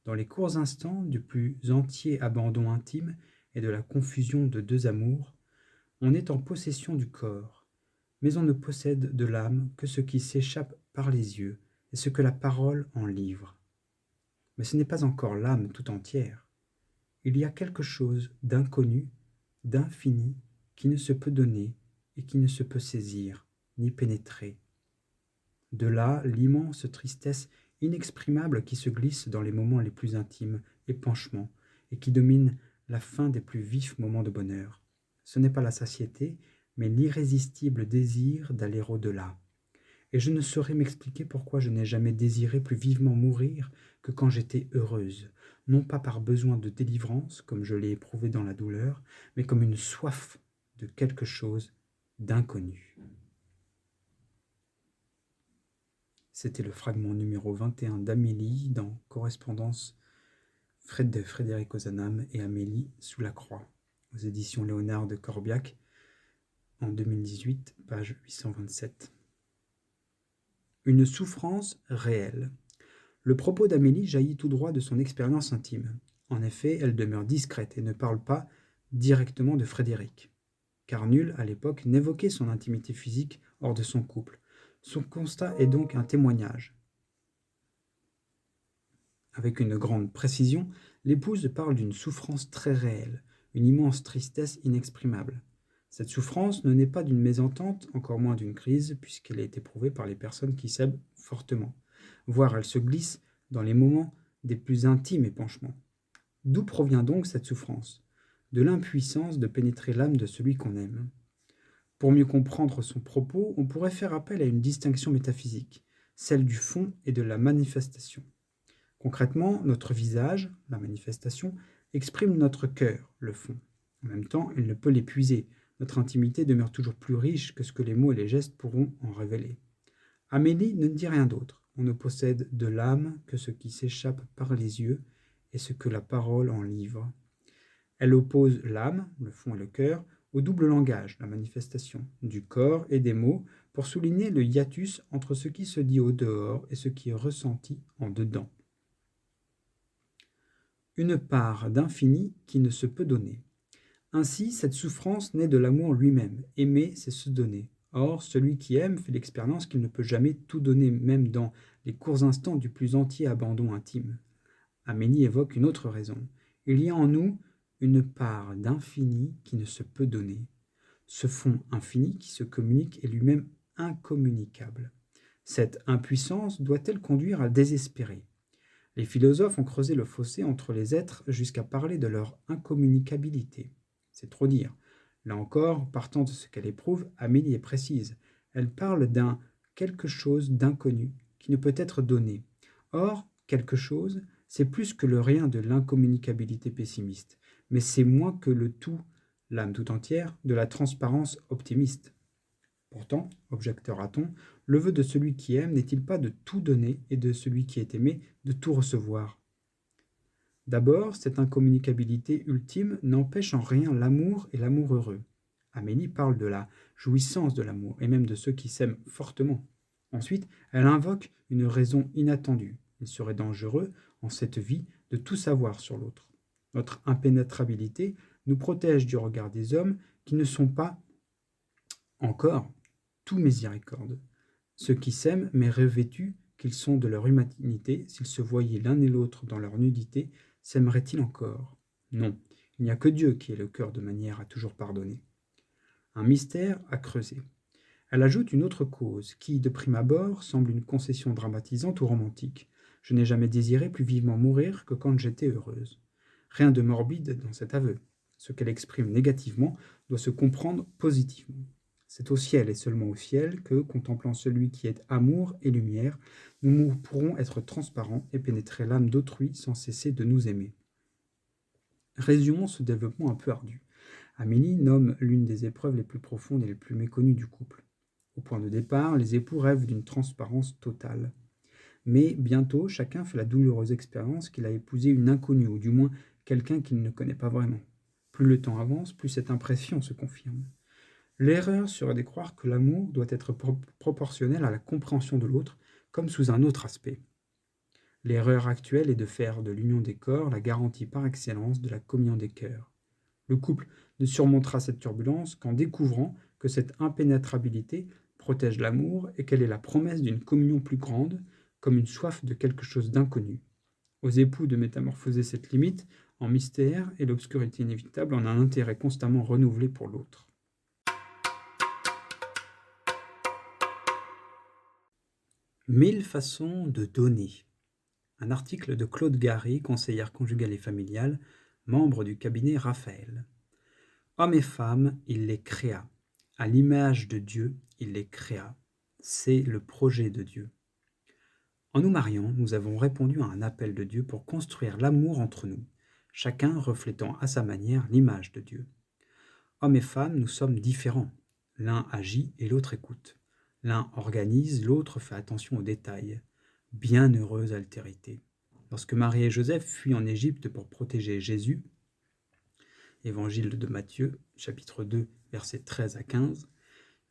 Speaker 1: Dans les courts instants du plus entier abandon intime et de la confusion de 2 amours, on est en possession du corps, mais on ne possède de l'âme que ce qui s'échappe par les yeux et ce que la parole en livre. Mais ce n'est pas encore l'âme tout entière. Il y a quelque chose d'inconnu, d'infini, qui ne se peut donner et qui ne se peut saisir, ni pénétrer. De là l'immense tristesse inexprimable qui se glisse dans les moments les plus intimes, épanchements, et qui domine la fin des plus vifs moments de bonheur. Ce n'est pas la satiété, mais l'irrésistible désir d'aller au-delà. Et je ne saurais m'expliquer pourquoi je n'ai jamais désiré plus vivement mourir que quand j'étais heureuse, non pas par besoin de délivrance, comme je l'ai éprouvé dans la douleur, mais comme une soif de quelque chose d'inconnu. C'était le fragment numéro 21 d'Amélie dans Correspondance de Frédéric Ozanam et Amélie sous la croix, aux éditions Léonard de Corbiac, en 2018, page 827. Une souffrance réelle. Le propos d'Amélie jaillit tout droit de son expérience intime. En effet, elle demeure discrète et ne parle pas directement de Frédéric, car nul, à l'époque, n'évoquait son intimité physique hors de son couple. Son constat est donc un témoignage. Avec une grande précision, l'épouse parle d'une souffrance très réelle, une immense tristesse inexprimable. Cette souffrance ne naît pas d'une mésentente, encore moins d'une crise, puisqu'elle est éprouvée par les personnes qui s'aiment fortement, voire elle se glisse dans les moments des plus intimes épanchements. D'où provient donc cette souffrance? De l'impuissance de pénétrer l'âme de celui qu'on aime. Pour mieux comprendre son propos, on pourrait faire appel à une distinction métaphysique, celle du fond et de la manifestation. Concrètement, notre visage, la manifestation, exprime notre cœur, le fond. En même temps, il ne peut l'épuiser. Notre intimité demeure toujours plus riche que ce que les mots et les gestes pourront en révéler. Amélie ne dit rien d'autre. On ne possède de l'âme que ce qui s'échappe par les yeux et ce que la parole en livre. Elle oppose l'âme, le fond et le cœur, au double langage, la manifestation, du corps et des mots, pour souligner le hiatus entre ce qui se dit au dehors et ce qui est ressenti en dedans. Une part d'infini qui ne se peut donner. Ainsi, cette souffrance naît de l'amour lui-même. Aimer, c'est se donner. Or, celui qui aime fait l'expérience qu'il ne peut jamais tout donner, même dans les courts instants du plus entier abandon intime. Amélie évoque une autre raison. Il y a en nous une part d'infini qui ne se peut donner. Ce fond infini qui se communique est lui-même incommunicable. Cette impuissance doit-elle conduire à désespérer? Les philosophes ont creusé le fossé entre les êtres jusqu'à parler de leur incommunicabilité. C'est trop dire. Là encore, partant de ce qu'elle éprouve, Amélie est précise. Elle parle d'un quelque chose d'inconnu qui ne peut être donné. Or, quelque chose, c'est plus que le rien de l'incommunicabilité pessimiste, mais c'est moins que le tout, l'âme tout entière, de la transparence optimiste. Pourtant, objectera-t-on, le vœu de celui qui aime n'est-il pas de tout donner et de celui qui est aimé de tout recevoir? D'abord, cette incommunicabilité ultime n'empêche en rien l'amour et l'amour heureux. Amélie parle de la jouissance de l'amour et même de ceux qui s'aiment fortement. Ensuite, elle invoque une raison inattendue. Il serait dangereux, en cette vie, de tout savoir sur l'autre. Notre impénétrabilité nous protège du regard des hommes qui ne sont pas encore tout miséricorde. Ceux qui s'aiment, mais revêtus qu'ils sont de leur humanité, s'ils se voyaient l'un et l'autre dans leur nudité, s'aimeraient-ils encore? Non, il n'y a que Dieu qui ait le cœur de manière à toujours pardonner. Un mystère à creuser. Elle ajoute une autre cause, qui, de prime abord, semble une concession dramatisante ou romantique. Je n'ai jamais désiré plus vivement mourir que quand j'étais heureuse. Rien de morbide dans cet aveu. Ce qu'elle exprime négativement doit se comprendre positivement. C'est au ciel et seulement au ciel que, contemplant celui qui est amour et lumière, nous pourrons être transparents et pénétrer l'âme d'autrui sans cesser de nous aimer. Résumons ce développement un peu ardu. Amélie nomme l'une des épreuves les plus profondes et les plus méconnues du couple. Au point de départ, les époux rêvent d'une transparence totale. Mais bientôt, chacun fait la douloureuse expérience qu'il a épousé une inconnue, ou du moins quelqu'un qu'il ne connaît pas vraiment. Plus le temps avance, plus cette impression se confirme. L'erreur serait de croire que l'amour doit être proportionnel à la compréhension de l'autre, comme sous un autre aspect. L'erreur actuelle est de faire de l'union des corps la garantie par excellence de la communion des cœurs. Le couple ne surmontera cette turbulence qu'en découvrant que cette impénétrabilité protège l'amour et qu'elle est la promesse d'une communion plus grande, comme une soif de quelque chose d'inconnu. Aux époux de métamorphoser cette limite en mystère et l'obscurité inévitable en un intérêt constamment renouvelé pour l'autre. Mille façons de donner. Un article de Claude Gary, conseillère conjugale et familiale, membre du cabinet Raphaël. Hommes et femmes, il les créa. À l'image de Dieu, il les créa. C'est le projet de Dieu. En nous mariant, nous avons répondu à un appel de Dieu pour construire l'amour entre nous, chacun reflétant à sa manière l'image de Dieu. Hommes et femmes, nous sommes différents. L'un agit et l'autre écoute. L'un organise, l'autre fait attention aux détails. Bienheureuse altérité. Lorsque Marie et Joseph fuient en Égypte pour protéger Jésus, Évangile de Matthieu, chapitre 2, versets 13 à 15,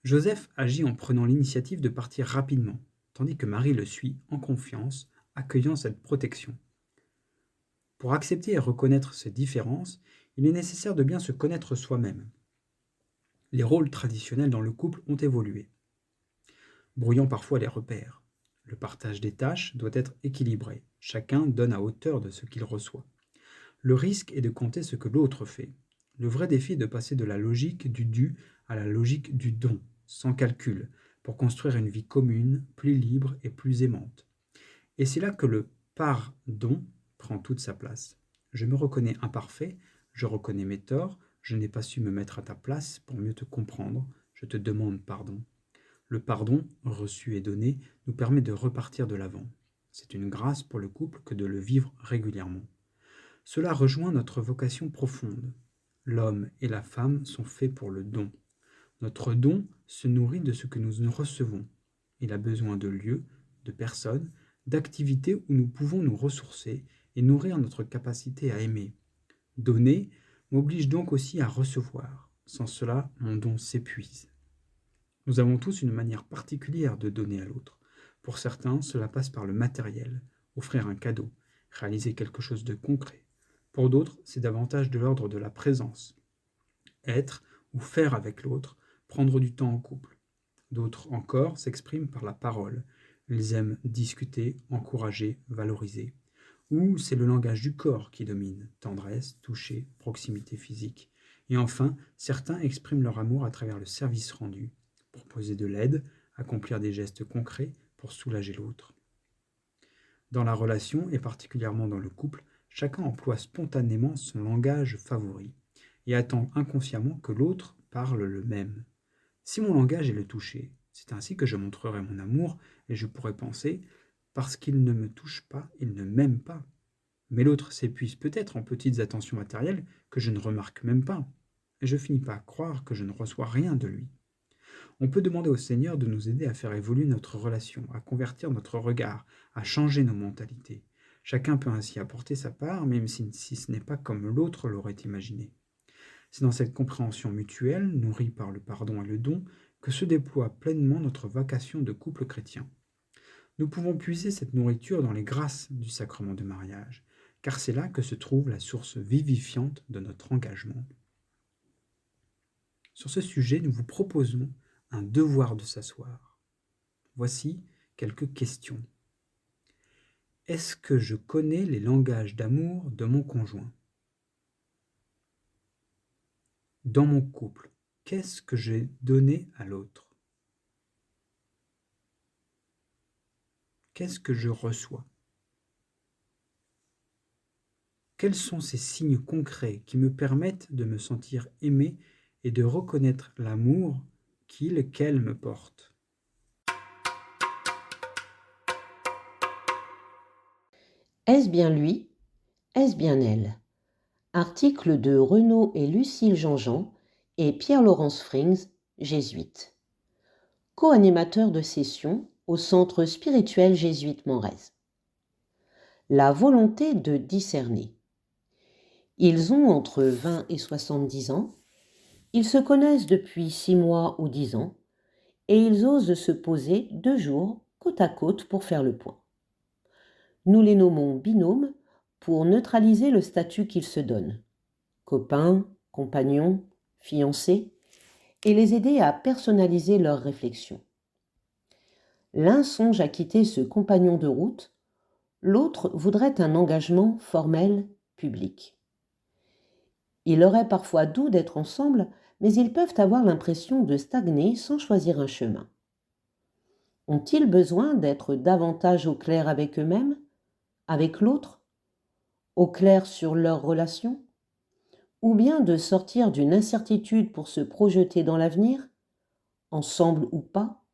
Speaker 1: Joseph agit en prenant l'initiative de partir rapidement, tandis que Marie le suit en confiance, accueillant cette protection. Pour accepter et reconnaître ces différences, il est nécessaire de bien se connaître soi-même. Les rôles traditionnels dans le couple ont évolué, brouillant parfois les repères. Le partage des tâches doit être équilibré. Chacun donne à hauteur de ce qu'il reçoit. Le risque est de compter ce que l'autre fait. Le vrai défi est de passer de la logique du dû à la logique du don, sans calcul, pour construire une vie commune, plus libre et plus aimante. Et c'est là que le pardon prend toute sa place. Je me reconnais imparfait, je reconnais mes torts, je n'ai pas su me mettre à ta place pour mieux te comprendre, je te demande pardon. Le pardon, reçu et donné, nous permet de repartir de l'avant. C'est une grâce pour le couple que de le vivre régulièrement. Cela rejoint notre vocation profonde. L'homme et la femme sont faits pour le don. Notre don se nourrit de ce que nous recevons. Il a besoin de lieux, de personnes, d'activités où nous pouvons nous ressourcer et nourrir notre capacité à aimer. Donner m'oblige donc aussi à recevoir. Sans cela, mon don s'épuise. Nous avons tous une manière particulière de donner à l'autre. Pour certains, cela passe par le matériel, offrir un cadeau, réaliser quelque chose de concret. Pour d'autres, c'est davantage de l'ordre de la présence. Être ou faire avec l'autre, prendre du temps en couple. D'autres encore s'expriment par la parole. Ils aiment discuter, encourager, valoriser. Ou c'est le langage du corps qui domine, tendresse, toucher, proximité physique. Et enfin, certains expriment leur amour à travers le service rendu, proposer de l'aide, accomplir des gestes concrets pour soulager l'autre. Dans la relation, et particulièrement dans le couple, chacun emploie spontanément son langage favori et attend inconsciemment que l'autre parle le même. Si mon langage est le toucher, c'est ainsi que je montrerai mon amour et je pourrais penser « parce qu'il ne me touche pas, il ne m'aime pas ». Mais l'autre s'épuise peut-être en petites attentions matérielles que je ne remarque même pas et je finis par croire que je ne reçois rien de lui. On peut demander au Seigneur de nous aider à faire évoluer notre relation, à convertir notre regard, à changer nos mentalités. Chacun peut ainsi apporter sa part, même si ce n'est pas comme l'autre l'aurait imaginé. C'est dans cette compréhension mutuelle, nourrie par le pardon et le don, que se déploie pleinement notre vocation de couple chrétien. Nous pouvons puiser cette nourriture dans les grâces du sacrement de mariage, car c'est là que se trouve la source vivifiante de notre engagement. Sur ce sujet, nous vous proposons un devoir de s'asseoir. Voici quelques questions. Est-ce que je connais les langages d'amour de mon conjoint ? Dans mon couple, qu'est-ce que j'ai donné à l'autre ? Qu'est-ce que je reçois ? Quels sont ces signes concrets qui me permettent de me sentir aimé et de reconnaître l'amour qu'elle me porte ?
Speaker 8: Est-ce bien lui? Est-ce bien elle? Article de Renaud et Lucille Jean-Jean et Pierre-Laurence Frings, jésuite. Co-animateur de session au Centre spirituel jésuite Morez. La volonté de discerner. Ils ont entre 20 et 70 ans, ils se connaissent depuis 6 mois ou 10 ans, et ils osent se poser 2 jours côte à côte pour faire le point. Nous les nommons binômes pour neutraliser le statut qu'ils se donnent, copains, compagnons, fiancés, et les aider à personnaliser leurs réflexions. L'un songe à quitter ce compagnon de route, l'autre voudrait un engagement formel, public. Il leur est parfois doux d'être ensemble, mais ils peuvent avoir l'impression de stagner sans choisir un chemin. Ont-ils besoin d'être davantage au clair avec eux-mêmes, avec l'autre, au clair sur leur relation, ou bien de sortir d'une incertitude pour se projeter dans l'avenir, ensemble ou pas ?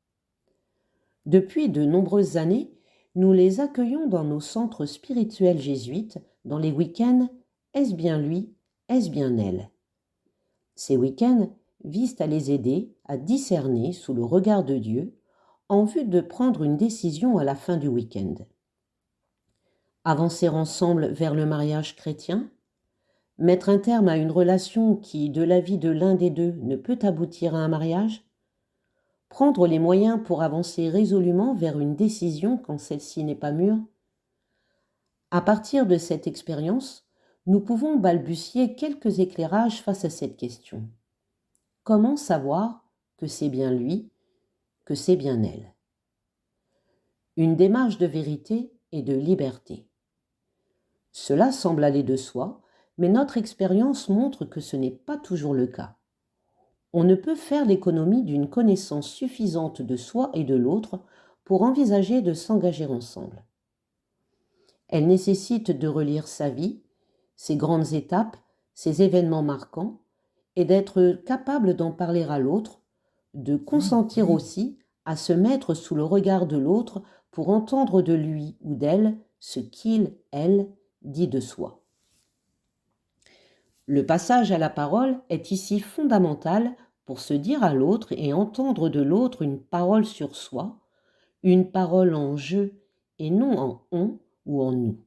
Speaker 8: Depuis de nombreuses années, nous les accueillons dans nos centres spirituels jésuites, dans les week-ends « Est-ce bien lui ? Est-ce bien elle ?» Ces week-ends visent à les aider à discerner sous le regard de Dieu en vue de prendre une décision à la fin du week-end. Avancer ensemble vers le mariage chrétien, mettre un terme à une relation qui, de l'avis de l'un des deux, ne peut aboutir à un mariage, prendre les moyens pour avancer résolument vers une décision quand celle-ci n'est pas mûre. À partir de cette expérience, nous pouvons balbutier quelques éclairages face à cette question. Comment savoir que c'est bien lui, que c'est bien elle ? Une démarche de vérité et de liberté. Cela semble aller de soi, mais notre expérience montre que ce n'est pas toujours le cas. On ne peut faire l'économie d'une connaissance suffisante de soi et de l'autre pour envisager de s'engager ensemble. Elle nécessite de relire sa vie, ses grandes étapes, ses événements marquants, et d'être capable d'en parler à l'autre, de consentir aussi à se mettre sous le regard de l'autre pour entendre de lui ou d'elle ce qu'il, elle, dit de soi. Le passage à la parole est ici fondamental pour se dire à l'autre et entendre de l'autre une parole sur soi, une parole en je et non en on ou en nous.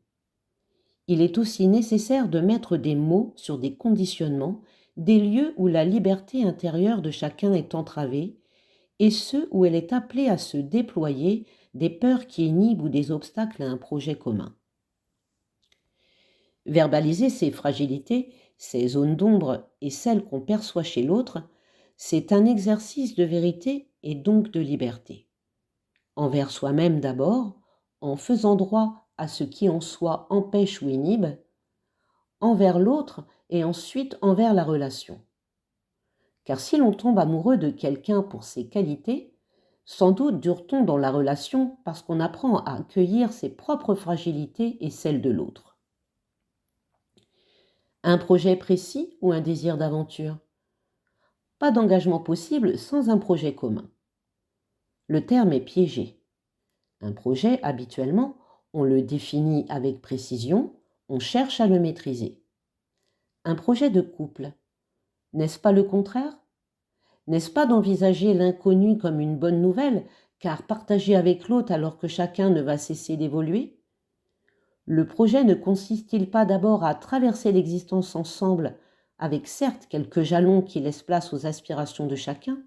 Speaker 8: Il est aussi nécessaire de mettre des mots sur des conditionnements, des lieux où la liberté intérieure de chacun est entravée et ceux où elle est appelée à se déployer, des peurs qui inhibent ou des obstacles à un projet commun. Verbaliser ses fragilités, ses zones d'ombre et celles qu'on perçoit chez l'autre, c'est un exercice de vérité et donc de liberté. Envers soi-même d'abord, en faisant droit à ce qui en soi empêche ou inhibe, envers l'autre et ensuite envers la relation. Car si l'on tombe amoureux de quelqu'un pour ses qualités, sans doute dure-t-on dans la relation parce qu'on apprend à accueillir ses propres fragilités et celles de l'autre. Un projet précis ou un désir d'aventure? Pas d'engagement possible sans un projet commun. Le terme est piégé. Un projet, habituellement, on le définit avec précision, on cherche à le maîtriser. Un projet de couple, n'est-ce pas le contraire? N'est-ce pas d'envisager l'inconnu comme une bonne nouvelle, car partager avec l'autre alors que chacun ne va cesser d'évoluer? Le projet ne consiste-t-il pas d'abord à traverser l'existence ensemble, avec certes quelques jalons qui laissent place aux aspirations de chacun,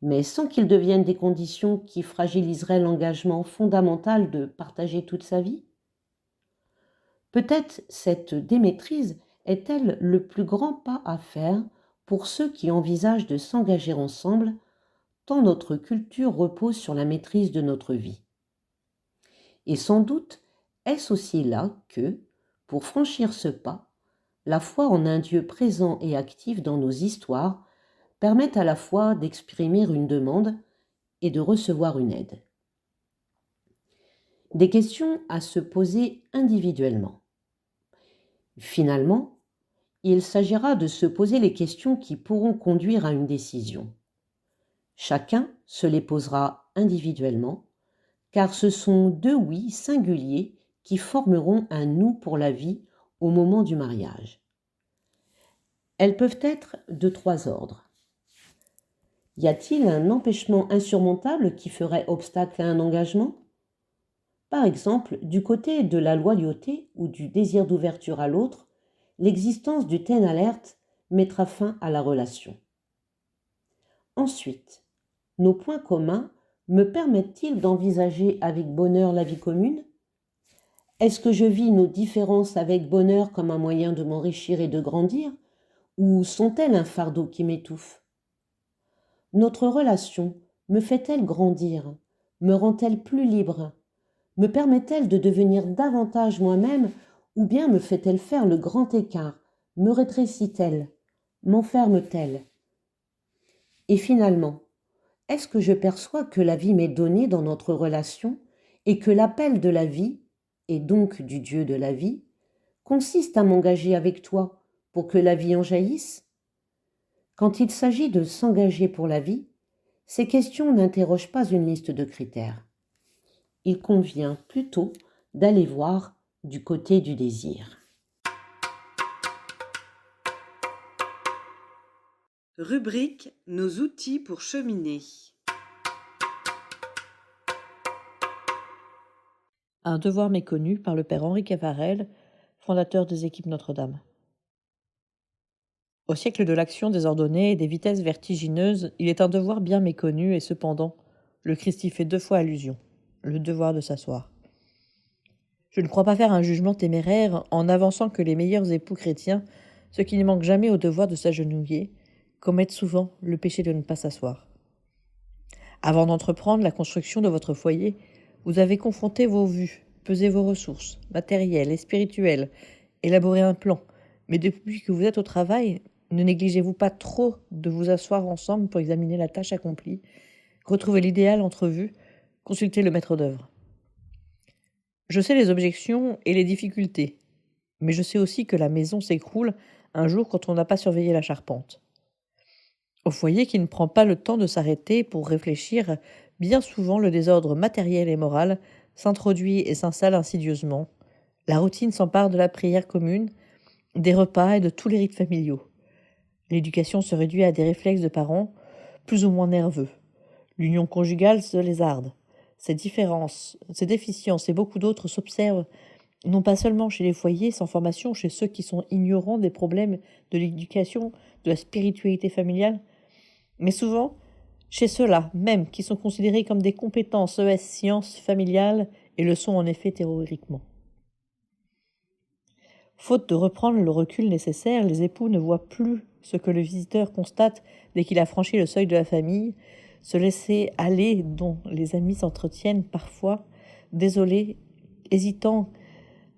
Speaker 8: mais sans qu'ils deviennent des conditions qui fragiliseraient l'engagement fondamental de partager toute sa vie? Peut-être cette démaîtrise est-elle le plus grand pas à faire pour ceux qui envisagent de s'engager ensemble, tant notre culture repose sur la maîtrise de notre vie. Et sans doute est-ce aussi là que, pour franchir ce pas, la foi en un Dieu présent et actif dans nos histoires permet à la fois d'exprimer une demande et de recevoir une aide. Des questions à se poser individuellement. Finalement, il s'agira de se poser les questions qui pourront conduire à une décision. Chacun se les posera individuellement, car ce sont deux oui singuliers qui formeront un nous pour la vie au moment du mariage. Elles peuvent être de trois ordres. Y a-t-il un empêchement insurmontable qui ferait obstacle à un engagement? Par exemple, du côté de la loyauté ou du désir d'ouverture à l'autre, l'existence du ten alerte mettra fin à la relation. Ensuite, nos points communs me permettent-ils d'envisager avec bonheur la vie commune? Est-ce que je vis nos différences avec bonheur comme un moyen de m'enrichir et de grandir, ou sont-elles un fardeau qui m'étouffe? Notre relation me fait-elle grandir? Me rend-elle plus libre? Me permet-elle de devenir davantage moi-même, ou bien me fait-elle faire le grand écart? Me rétrécit-elle? M'enferme-t-elle? Et finalement, est-ce que je perçois que la vie m'est donnée dans notre relation et que l'appel de la vie, et donc du Dieu de la vie, consiste à m'engager avec toi pour que la vie en jaillisse? Quand il s'agit de s'engager pour la vie, ces questions n'interrogent pas une liste de critères. Il convient plutôt d'aller voir du côté du désir.
Speaker 10: Rubrique Nos outils pour cheminer.
Speaker 4: Un devoir méconnu par le père Henri Caffarel, fondateur des équipes Notre-Dame. Au siècle de l'action désordonnée et des vitesses vertigineuses, il est un devoir bien méconnu et cependant, le Christ y fait deux fois allusion, le devoir de s'asseoir. Je ne crois pas faire un jugement téméraire en avançant que les meilleurs époux chrétiens, ceux qui ne manquent jamais au devoir de s'agenouiller, commettent souvent le péché de ne pas s'asseoir. Avant d'entreprendre la construction de votre foyer, vous avez confronté vos vues, pesé vos ressources, matérielles et spirituelles, élaboré un plan, Mais depuis que vous êtes au travail, ne négligez-vous pas trop de vous asseoir ensemble pour examiner la tâche accomplie, retrouver l'idéal entrevu, consulter le maître d'œuvre. Je sais les objections et les difficultés, mais je sais aussi que la maison s'écroule un jour quand on n'a pas surveillé la charpente. Au foyer qui ne prend pas le temps de s'arrêter pour réfléchir, bien souvent le désordre matériel et moral s'introduit et s'installe insidieusement. La routine s'empare de la prière commune, des repas et de tous les rites familiaux. L'éducation se réduit à des réflexes de parents plus ou moins nerveux. L'union conjugale se lézarde. Ces différences, ces déficiences et beaucoup d'autres s'observent non pas seulement chez les foyers sans formation, chez ceux qui sont ignorants des problèmes de l'éducation, de la spiritualité familiale, mais souvent chez ceux-là même qui sont considérés comme des compétences ES sciences familiales et le sont en effet théoriquement. Faute de reprendre le recul nécessaire, les époux ne voient plus ce que le visiteur constate dès qu'il a franchi le seuil de la famille, se laisser aller dont les amis s'entretiennent parfois, désolés, hésitants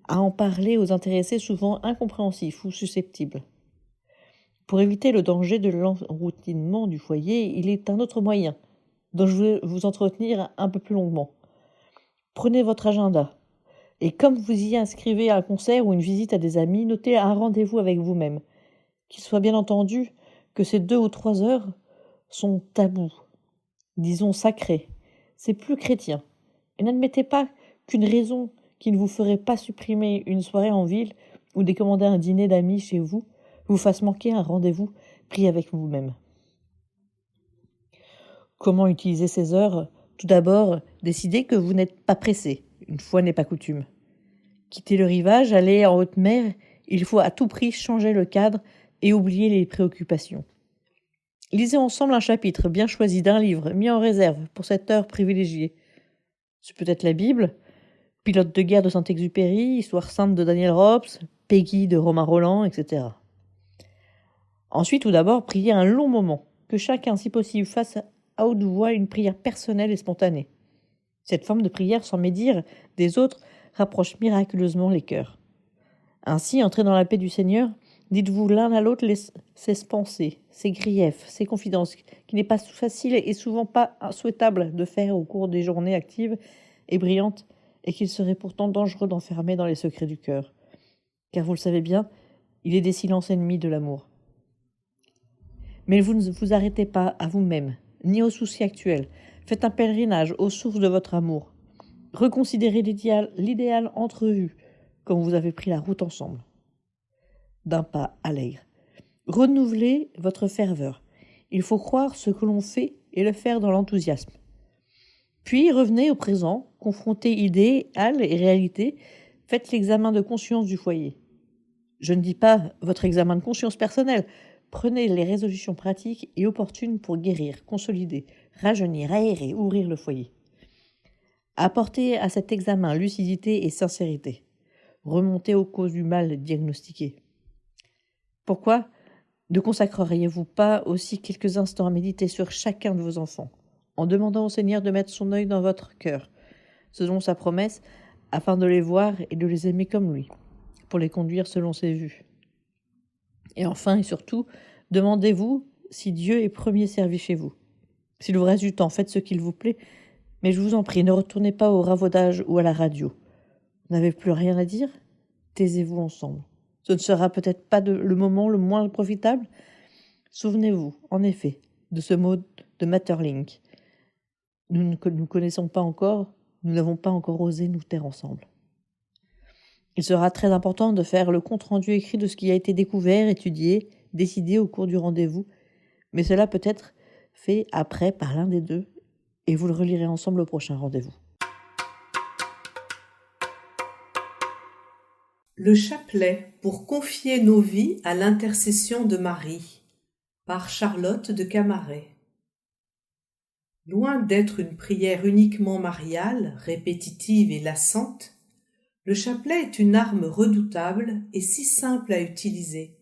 Speaker 4: à en parler aux intéressés souvent incompréhensifs ou susceptibles. Pour éviter le danger de l'enroutinement du foyer, il est un autre moyen dont je vais vous entretenir un peu plus longuement. Prenez votre agenda et comme vous y inscrivez un concert ou une visite à des amis, notez un rendez-vous avec vous-même. Qu'il soit bien entendu que ces 2 ou 3 heures sont tabous, disons sacrées. C'est plus chrétien. Et n'admettez pas qu'une raison qui ne vous ferait pas supprimer une soirée en ville ou décommander un dîner d'amis chez vous vous fasse manquer un rendez-vous pris avec vous-même. Comment utiliser ces heures ? Tout d'abord, décidez que vous n'êtes pas pressé. Une fois n'est pas coutume. Quittez le rivage, allez en haute mer, il faut à tout prix changer le cadre et oublier les préoccupations. Lisez ensemble un chapitre bien choisi d'un livre mis en réserve pour cette heure privilégiée. C'est peut-être la Bible, Pilote de guerre de Saint-Exupéry, Histoire sainte de Daniel Robs, Peggy de Romain Rolland, etc. Ensuite, tout d'abord, priez un long moment, que chacun, si possible, fasse à haute voix une prière personnelle et spontanée. Cette forme de prière, sans médire des autres, rapproche miraculeusement les cœurs. Ainsi, entrez dans la paix du Seigneur, dites-vous l'un à l'autre ces pensées, ces griefs, ces confidences, qui n'est pas facile et souvent pas souhaitable de faire au cours des journées actives et brillantes, et qu'il serait pourtant dangereux d'enfermer dans les secrets du cœur. Car vous le savez bien, il est des silences ennemis de l'amour. Mais vous ne vous arrêtez pas à vous-même, ni aux soucis actuels. Faites un pèlerinage aux sources de votre amour. Reconsidérez l'idéal entrevu, quand vous avez pris la route ensemble. D'un pas allègre. Renouvelez votre ferveur. Il faut croire ce que l'on fait et le faire dans l'enthousiasme. Puis revenez au présent, confrontez idéal et réalité, faites l'examen de conscience du foyer. Je ne dis pas votre examen de conscience personnel. Prenez les résolutions pratiques et opportunes pour guérir, consolider, rajeunir, aérer, ouvrir le foyer. Apportez à cet examen lucidité et sincérité. Remontez aux causes du mal diagnostiqué. Pourquoi ne consacreriez-vous pas aussi quelques instants à méditer sur chacun de vos enfants, en demandant au Seigneur de mettre son œil dans votre cœur, selon sa promesse, afin de les voir et de les aimer comme lui, pour les conduire selon ses vues. Et enfin et surtout, demandez-vous si Dieu est premier servi chez vous. Si le reste du temps, faites ce qu'il vous plaît, mais je vous en prie, ne retournez pas au ravaudage ou à la radio. Vous n'avez plus rien à dire ? Taisez-vous ensemble. Ce ne sera peut-être pas le moment le moins profitable ? Souvenez-vous, en effet, de ce mot de Maeterlinck. Nous ne nous connaissons pas encore, nous n'avons pas encore osé nous taire ensemble. Il sera très important de faire le compte-rendu écrit de ce qui a été découvert, étudié, décidé au cours du rendez-vous, mais cela peut être fait après par l'un des deux, et vous le relirez ensemble au prochain rendez-vous.
Speaker 10: Le chapelet pour confier nos vies à l'intercession de Marie, par Charlotte de Camaret. Loin d'être une prière uniquement mariale, répétitive et lassante, le chapelet est une arme redoutable et si simple à utiliser,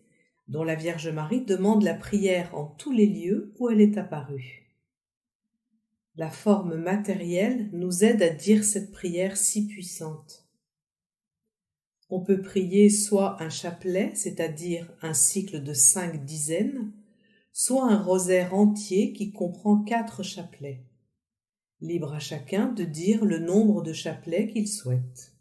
Speaker 10: dont la Vierge Marie demande la prière en tous les lieux où elle est apparue. La forme matérielle nous aide à dire cette prière si puissante. On peut prier soit un chapelet, c'est-à-dire un cycle de 5 dizaines, soit un rosaire entier qui comprend 4 chapelets. Libre à chacun de dire le nombre de chapelets qu'il souhaite.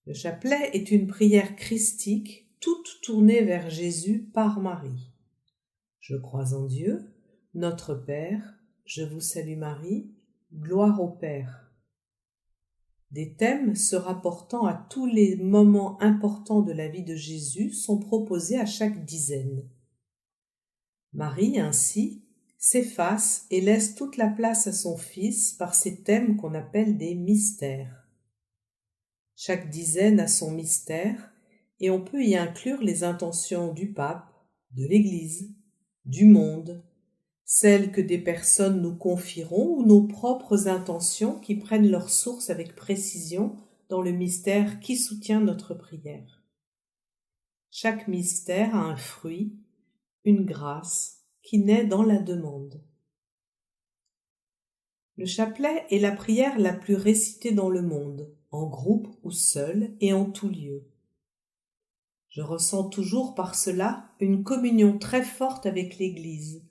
Speaker 10: Le chapelet est une prière christique, toute tournée vers Jésus par Marie. Je crois en Dieu, notre Père, je vous salue Marie, gloire au Père. Des thèmes se rapportant à tous les moments importants de la vie de Jésus sont proposés à chaque dizaine. Marie, ainsi, s'efface et laisse toute la place à son Fils par ces thèmes qu'on appelle des mystères. Chaque dizaine a son mystère et on peut y inclure les intentions du pape, de l'Église, du monde, celles que des personnes nous confieront ou nos propres intentions qui prennent leur source avec précision dans le mystère qui soutient notre prière. Chaque mystère a un fruit, une grâce qui naît dans la demande. Le chapelet est la prière la plus récitée dans le monde, en groupe ou seul et en tout lieu. Je ressens toujours par cela une communion très forte avec l'Église,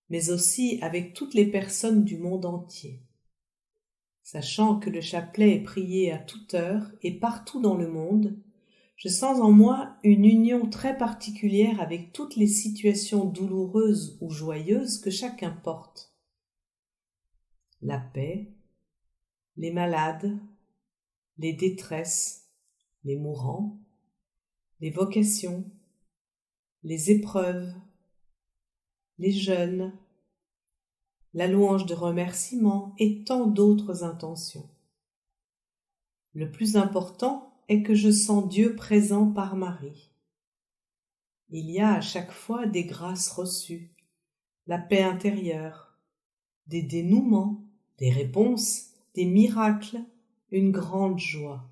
Speaker 10: mais aussi avec toutes les personnes du monde entier. Sachant que le chapelet est prié à toute heure et partout dans le monde, je sens en moi une union très particulière avec toutes les situations douloureuses ou joyeuses que chacun porte. La paix, les malades, les détresses, les mourants, les vocations, les épreuves, les jeûnes, la louange de remerciement et tant d'autres intentions. Le plus important est que je sens Dieu présent par Marie. Il y a à chaque fois des grâces reçues, la paix intérieure, des dénouements, des réponses, des miracles, une grande joie.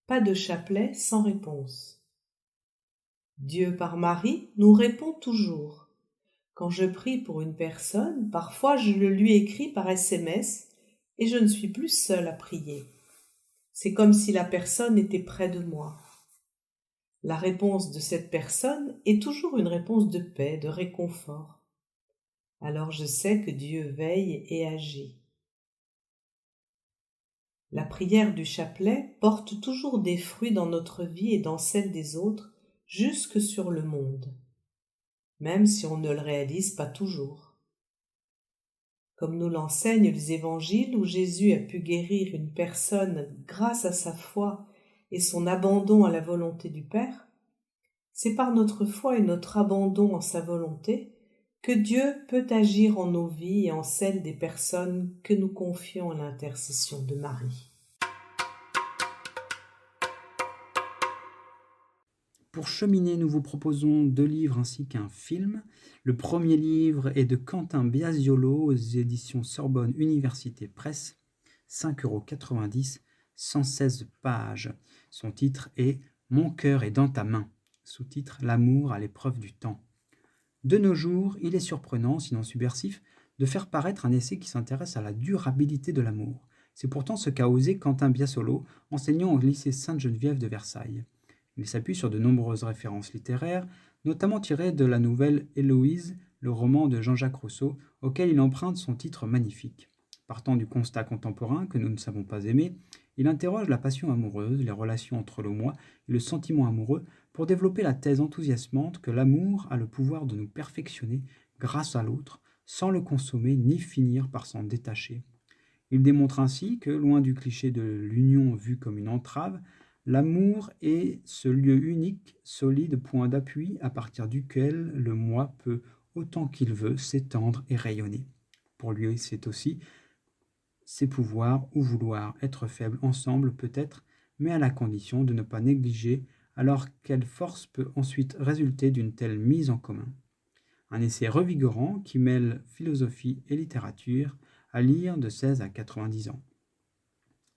Speaker 10: Pas de chapelet sans réponse. Dieu par Marie nous répond toujours. Quand je prie pour une personne, parfois je le lui écris par SMS et je ne suis plus seule à prier. C'est comme si la personne était près de moi. La réponse de cette personne est toujours une réponse de paix, de réconfort. Alors je sais que Dieu veille et agit. La prière du chapelet porte toujours des fruits dans notre vie et dans celle des autres, jusque sur le monde, même si on ne le réalise pas toujours. Comme nous l'enseignent les évangiles où Jésus a pu guérir une personne grâce à sa foi et son abandon à la volonté du Père, c'est par notre foi et notre abandon en sa volonté que Dieu peut agir en nos vies et en celles des personnes que nous confions à l'intercession de Marie.
Speaker 1: Pour cheminer, nous vous proposons 2 livres ainsi qu'un film. Le premier livre est de Quentin Biasiolo aux éditions Sorbonne Université Presse, 5,90 €, 116 pages. Son titre est « Mon cœur est dans ta main », sous-titre « L'amour à l'épreuve du temps ». De nos jours, il est surprenant, sinon subversif, de faire paraître un essai qui s'intéresse à la durabilité de l'amour. C'est pourtant ce qu'a osé Quentin Biasiolo, enseignant au lycée Sainte-Geneviève de Versailles. Il s'appuie sur de nombreuses références littéraires, notamment tirées de la nouvelle Héloïse, le roman de Jean-Jacques Rousseau, auquel il emprunte son titre magnifique. Partant du constat contemporain que nous ne savons pas aimer, il interroge la passion amoureuse, les relations entre le moi et le sentiment amoureux pour développer la thèse enthousiasmante que l'amour a le pouvoir de nous perfectionner grâce à l'autre, sans le consommer ni finir par s'en détacher. Il démontre ainsi que, loin du cliché de l'union vue comme une entrave, l'amour est ce lieu unique, solide point d'appui à partir duquel le moi peut, autant qu'il veut, s'étendre et rayonner. Pour lui, c'est aussi ses pouvoirs ou vouloir être faibles ensemble peut-être, mais à la condition de ne pas négliger, alors quelle force peut ensuite résulter d'une telle mise en commun. Un essai revigorant qui mêle philosophie et littérature, à lire de 16 à 90 ans.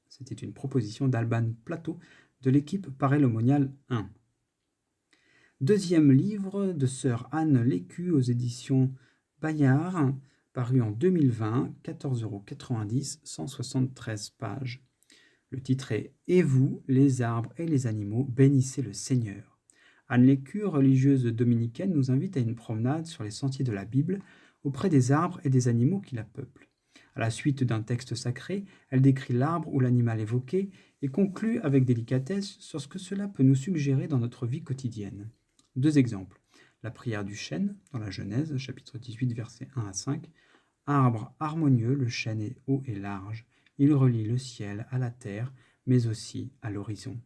Speaker 1: C'était une proposition d'Alban Plateau de l'équipe Paray-le-Monial 1. Deuxième livre de sœur Anne Lécu aux éditions Bayard, paru en 2020, 14,90 €, 173 pages. Le titre est « Et vous, les arbres et les animaux, bénissez le Seigneur ». Anne Lécu, religieuse dominicaine, nous invite à une promenade sur les sentiers de la Bible auprès des arbres et des animaux qui la peuplent. À la suite d'un texte sacré, elle décrit l'arbre ou l'animal évoqué et conclut avec délicatesse sur ce que cela peut nous suggérer dans notre vie quotidienne. 2 exemples. La prière du chêne, dans la Genèse, chapitre 18, versets 1 à 5. « Arbre harmonieux, le chêne est haut et large. Il relie le ciel à la terre, mais aussi à l'horizon. »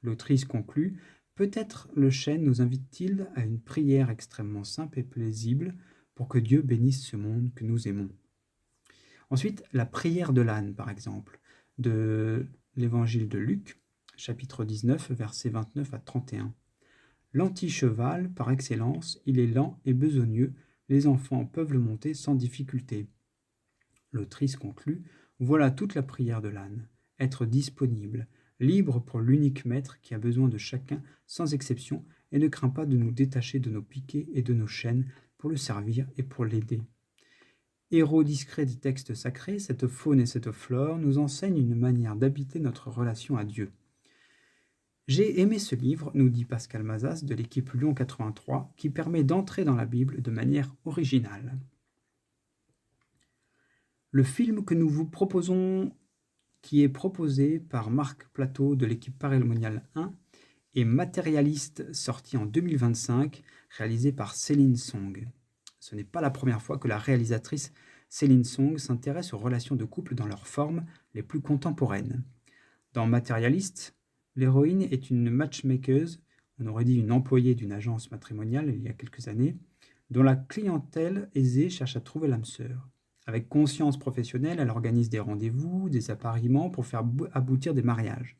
Speaker 1: L'autrice conclut « Peut-être le chêne nous invite-t-il à une prière extrêmement simple et paisible pour que Dieu bénisse ce monde que nous aimons. » Ensuite, la prière de l'âne, par exemple, de l'évangile de Luc, chapitre 19, versets 29 à 31. « L'anti-cheval, par excellence, il est lent et besogneux, les enfants peuvent le monter sans difficulté. » L'autrice conclut « Voilà toute la prière de l'âne, être disponible, libre pour l'unique maître qui a besoin de chacun sans exception et ne craint pas de nous détacher de nos piquets et de nos chaînes pour le servir et pour l'aider. » Héros discret des textes sacrés, cette faune et cette flore nous enseignent une manière d'habiter notre relation à Dieu. J'ai aimé ce livre, nous dit Pascal Mazas de l'équipe Lyon 83, qui permet d'entrer dans la Bible de manière originale. Le film que nous vous proposons, qui est proposé par Marc Plateau de l'équipe Paray-le-Monial 1, est Matérialiste, sorti en 2025, réalisé par Céline Song. Ce n'est pas la première fois que la réalisatrice Céline Song s'intéresse aux relations de couple dans leurs formes les plus contemporaines. Dans Matérialiste, l'héroïne est une matchmaker, on aurait dit une employée d'une agence matrimoniale il y a quelques années, dont la clientèle aisée cherche à trouver l'âme sœur. Avec conscience professionnelle, elle organise des rendez-vous, des appariements pour faire aboutir des mariages.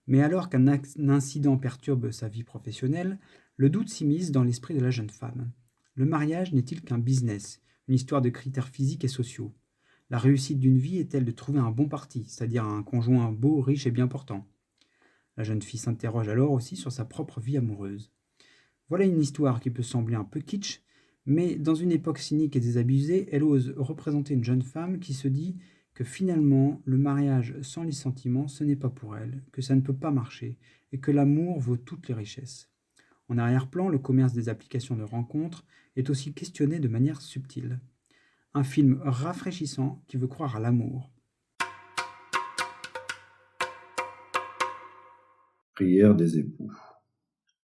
Speaker 1: Mais alors qu'un incident perturbe sa vie professionnelle, le doute s'immisce dans l'esprit de la jeune femme. Le mariage n'est-il qu'un business, une histoire de critères physiques et sociaux? La réussite d'une vie est-elle de trouver un bon parti, c'est-à-dire un conjoint beau, riche et bien portant? La jeune fille s'interroge alors aussi sur sa propre vie amoureuse. Voilà une histoire qui peut sembler un peu kitsch, mais dans une époque cynique et désabusée, elle ose représenter une jeune femme qui se dit que finalement, le mariage sans les sentiments, ce n'est pas pour elle, que ça ne peut pas marcher, et que l'amour vaut toutes les richesses. En arrière-plan, le commerce des applications de rencontres est aussi questionné de manière subtile. Un film rafraîchissant qui veut croire à l'amour.
Speaker 11: Prière des époux.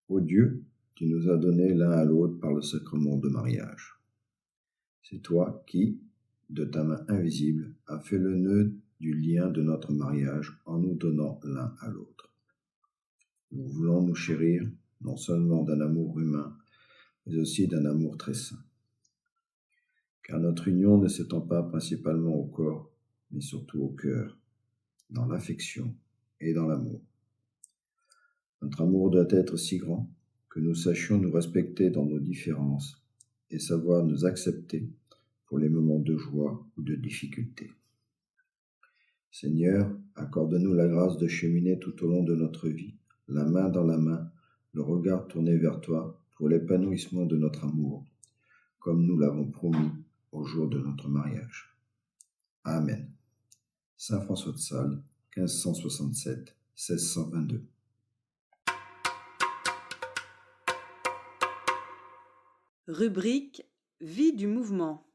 Speaker 11: Ô Dieu, tu nous as donné l'un à l'autre par le sacrement de mariage. C'est toi qui, de ta main invisible, as fait le nœud du lien de notre mariage en nous donnant l'un à l'autre. Nous voulons nous chérir, non seulement d'un amour humain, mais aussi d'un amour très saint. Car notre union ne s'étend pas principalement au corps, mais surtout au cœur, dans l'affection et dans l'amour. Notre amour doit être si grand que nous sachions nous respecter dans nos différences et savoir nous accepter pour les moments de joie ou de difficulté. Seigneur, accorde-nous la grâce de cheminer tout au long de notre vie, la main dans la main, le regard tourné vers toi pour l'épanouissement de notre amour, comme nous l'avons promis au jour de notre mariage. Amen. Saint François de Sales, 1567-1622.
Speaker 12: Rubrique Vie du mouvement.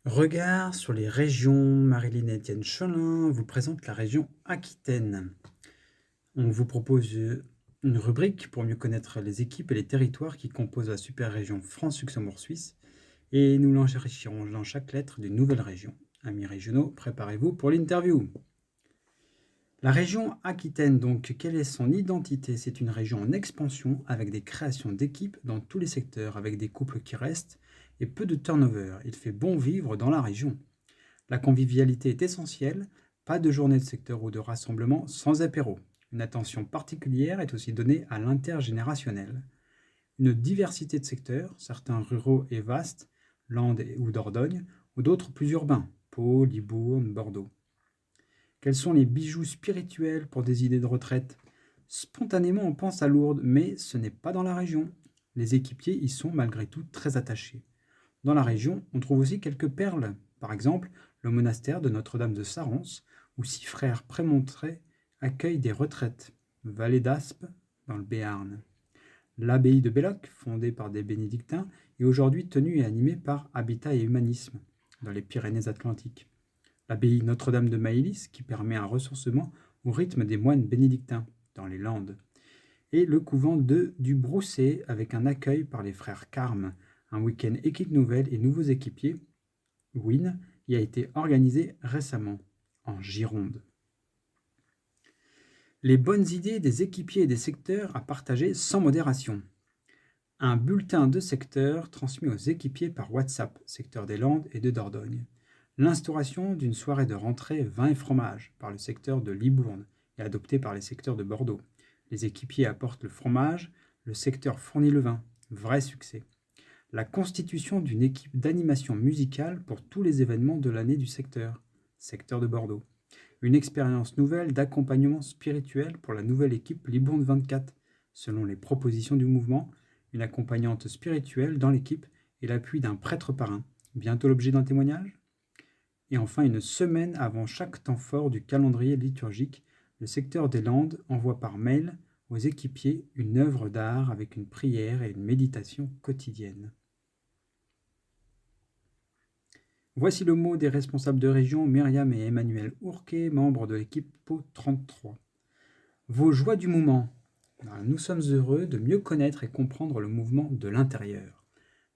Speaker 1: Regard sur les régions. Marilyn Etienne Cholin vous présente la région Aquitaine. On vous propose une rubrique pour mieux connaître les équipes et les territoires qui composent la super région France-Luxembourg-Suisse et nous l'enrichirons dans chaque lettre d'une nouvelle région. Amis régionaux, préparez-vous pour l'interview. La région Aquitaine, donc, quelle est son identité? C'est une région en expansion avec des créations d'équipes dans tous les secteurs, avec des couples qui restent et peu de turnover. Il fait bon vivre dans la région. La convivialité est essentielle, pas de journée de secteur ou de rassemblement sans apéro. Une attention particulière est aussi donnée à l'intergénérationnel. Une diversité de secteurs, certains ruraux et vastes, Landes ou Dordogne, ou d'autres plus urbains, Pau, Libourne, Bordeaux. Quels sont les bijoux spirituels pour des idées de retraite? Spontanément, on pense à Lourdes, mais ce n'est pas dans la région. Les équipiers y sont malgré tout très attachés. Dans la région, on trouve aussi quelques perles, Par exemple, le monastère de Notre-Dame de Sarance, où 6 frères prémontrés accueillent des retraites, Vallée d'Aspe, dans le Béarn. L'abbaye de Belloc, fondée par des bénédictins, est aujourd'hui tenue et animée par Habitat et Humanisme, dans les Pyrénées-Atlantiques. L'abbaye Notre-Dame de Maïlis, qui permet un ressourcement au rythme des moines bénédictins, dans les Landes. Et le couvent du Brousset, avec un accueil par les frères Carme, un week-end équipe nouvelle et nouveaux équipiers, WIN, y a été organisé récemment, en Gironde. Les bonnes idées des équipiers et des secteurs à partager sans modération. Un bulletin de secteur transmis aux équipiers par WhatsApp, secteur des Landes et de Dordogne. L'instauration d'une soirée de rentrée vin et fromage par le secteur de Libourne et adoptée par les secteurs de Bordeaux. Les équipiers apportent le fromage, le secteur fournit le vin. Vrai succès. La constitution d'une équipe d'animation musicale pour tous les événements de l'année du secteur de Bordeaux. Une expérience nouvelle d'accompagnement spirituel pour la nouvelle équipe Libourne 24, selon les propositions du mouvement, une accompagnante spirituelle dans l'équipe et l'appui d'un prêtre parrain, bientôt l'objet d'un témoignage. Et enfin, une semaine avant chaque temps fort du calendrier liturgique, le secteur des Landes envoie par mail aux équipiers une œuvre d'art avec une prière et une méditation quotidienne. Voici le mot des responsables de région Myriam et Emmanuel Ourquet, membres de l'équipe PO 33. Vos joies du moment. Nous sommes heureux de mieux connaître et comprendre le mouvement de l'intérieur.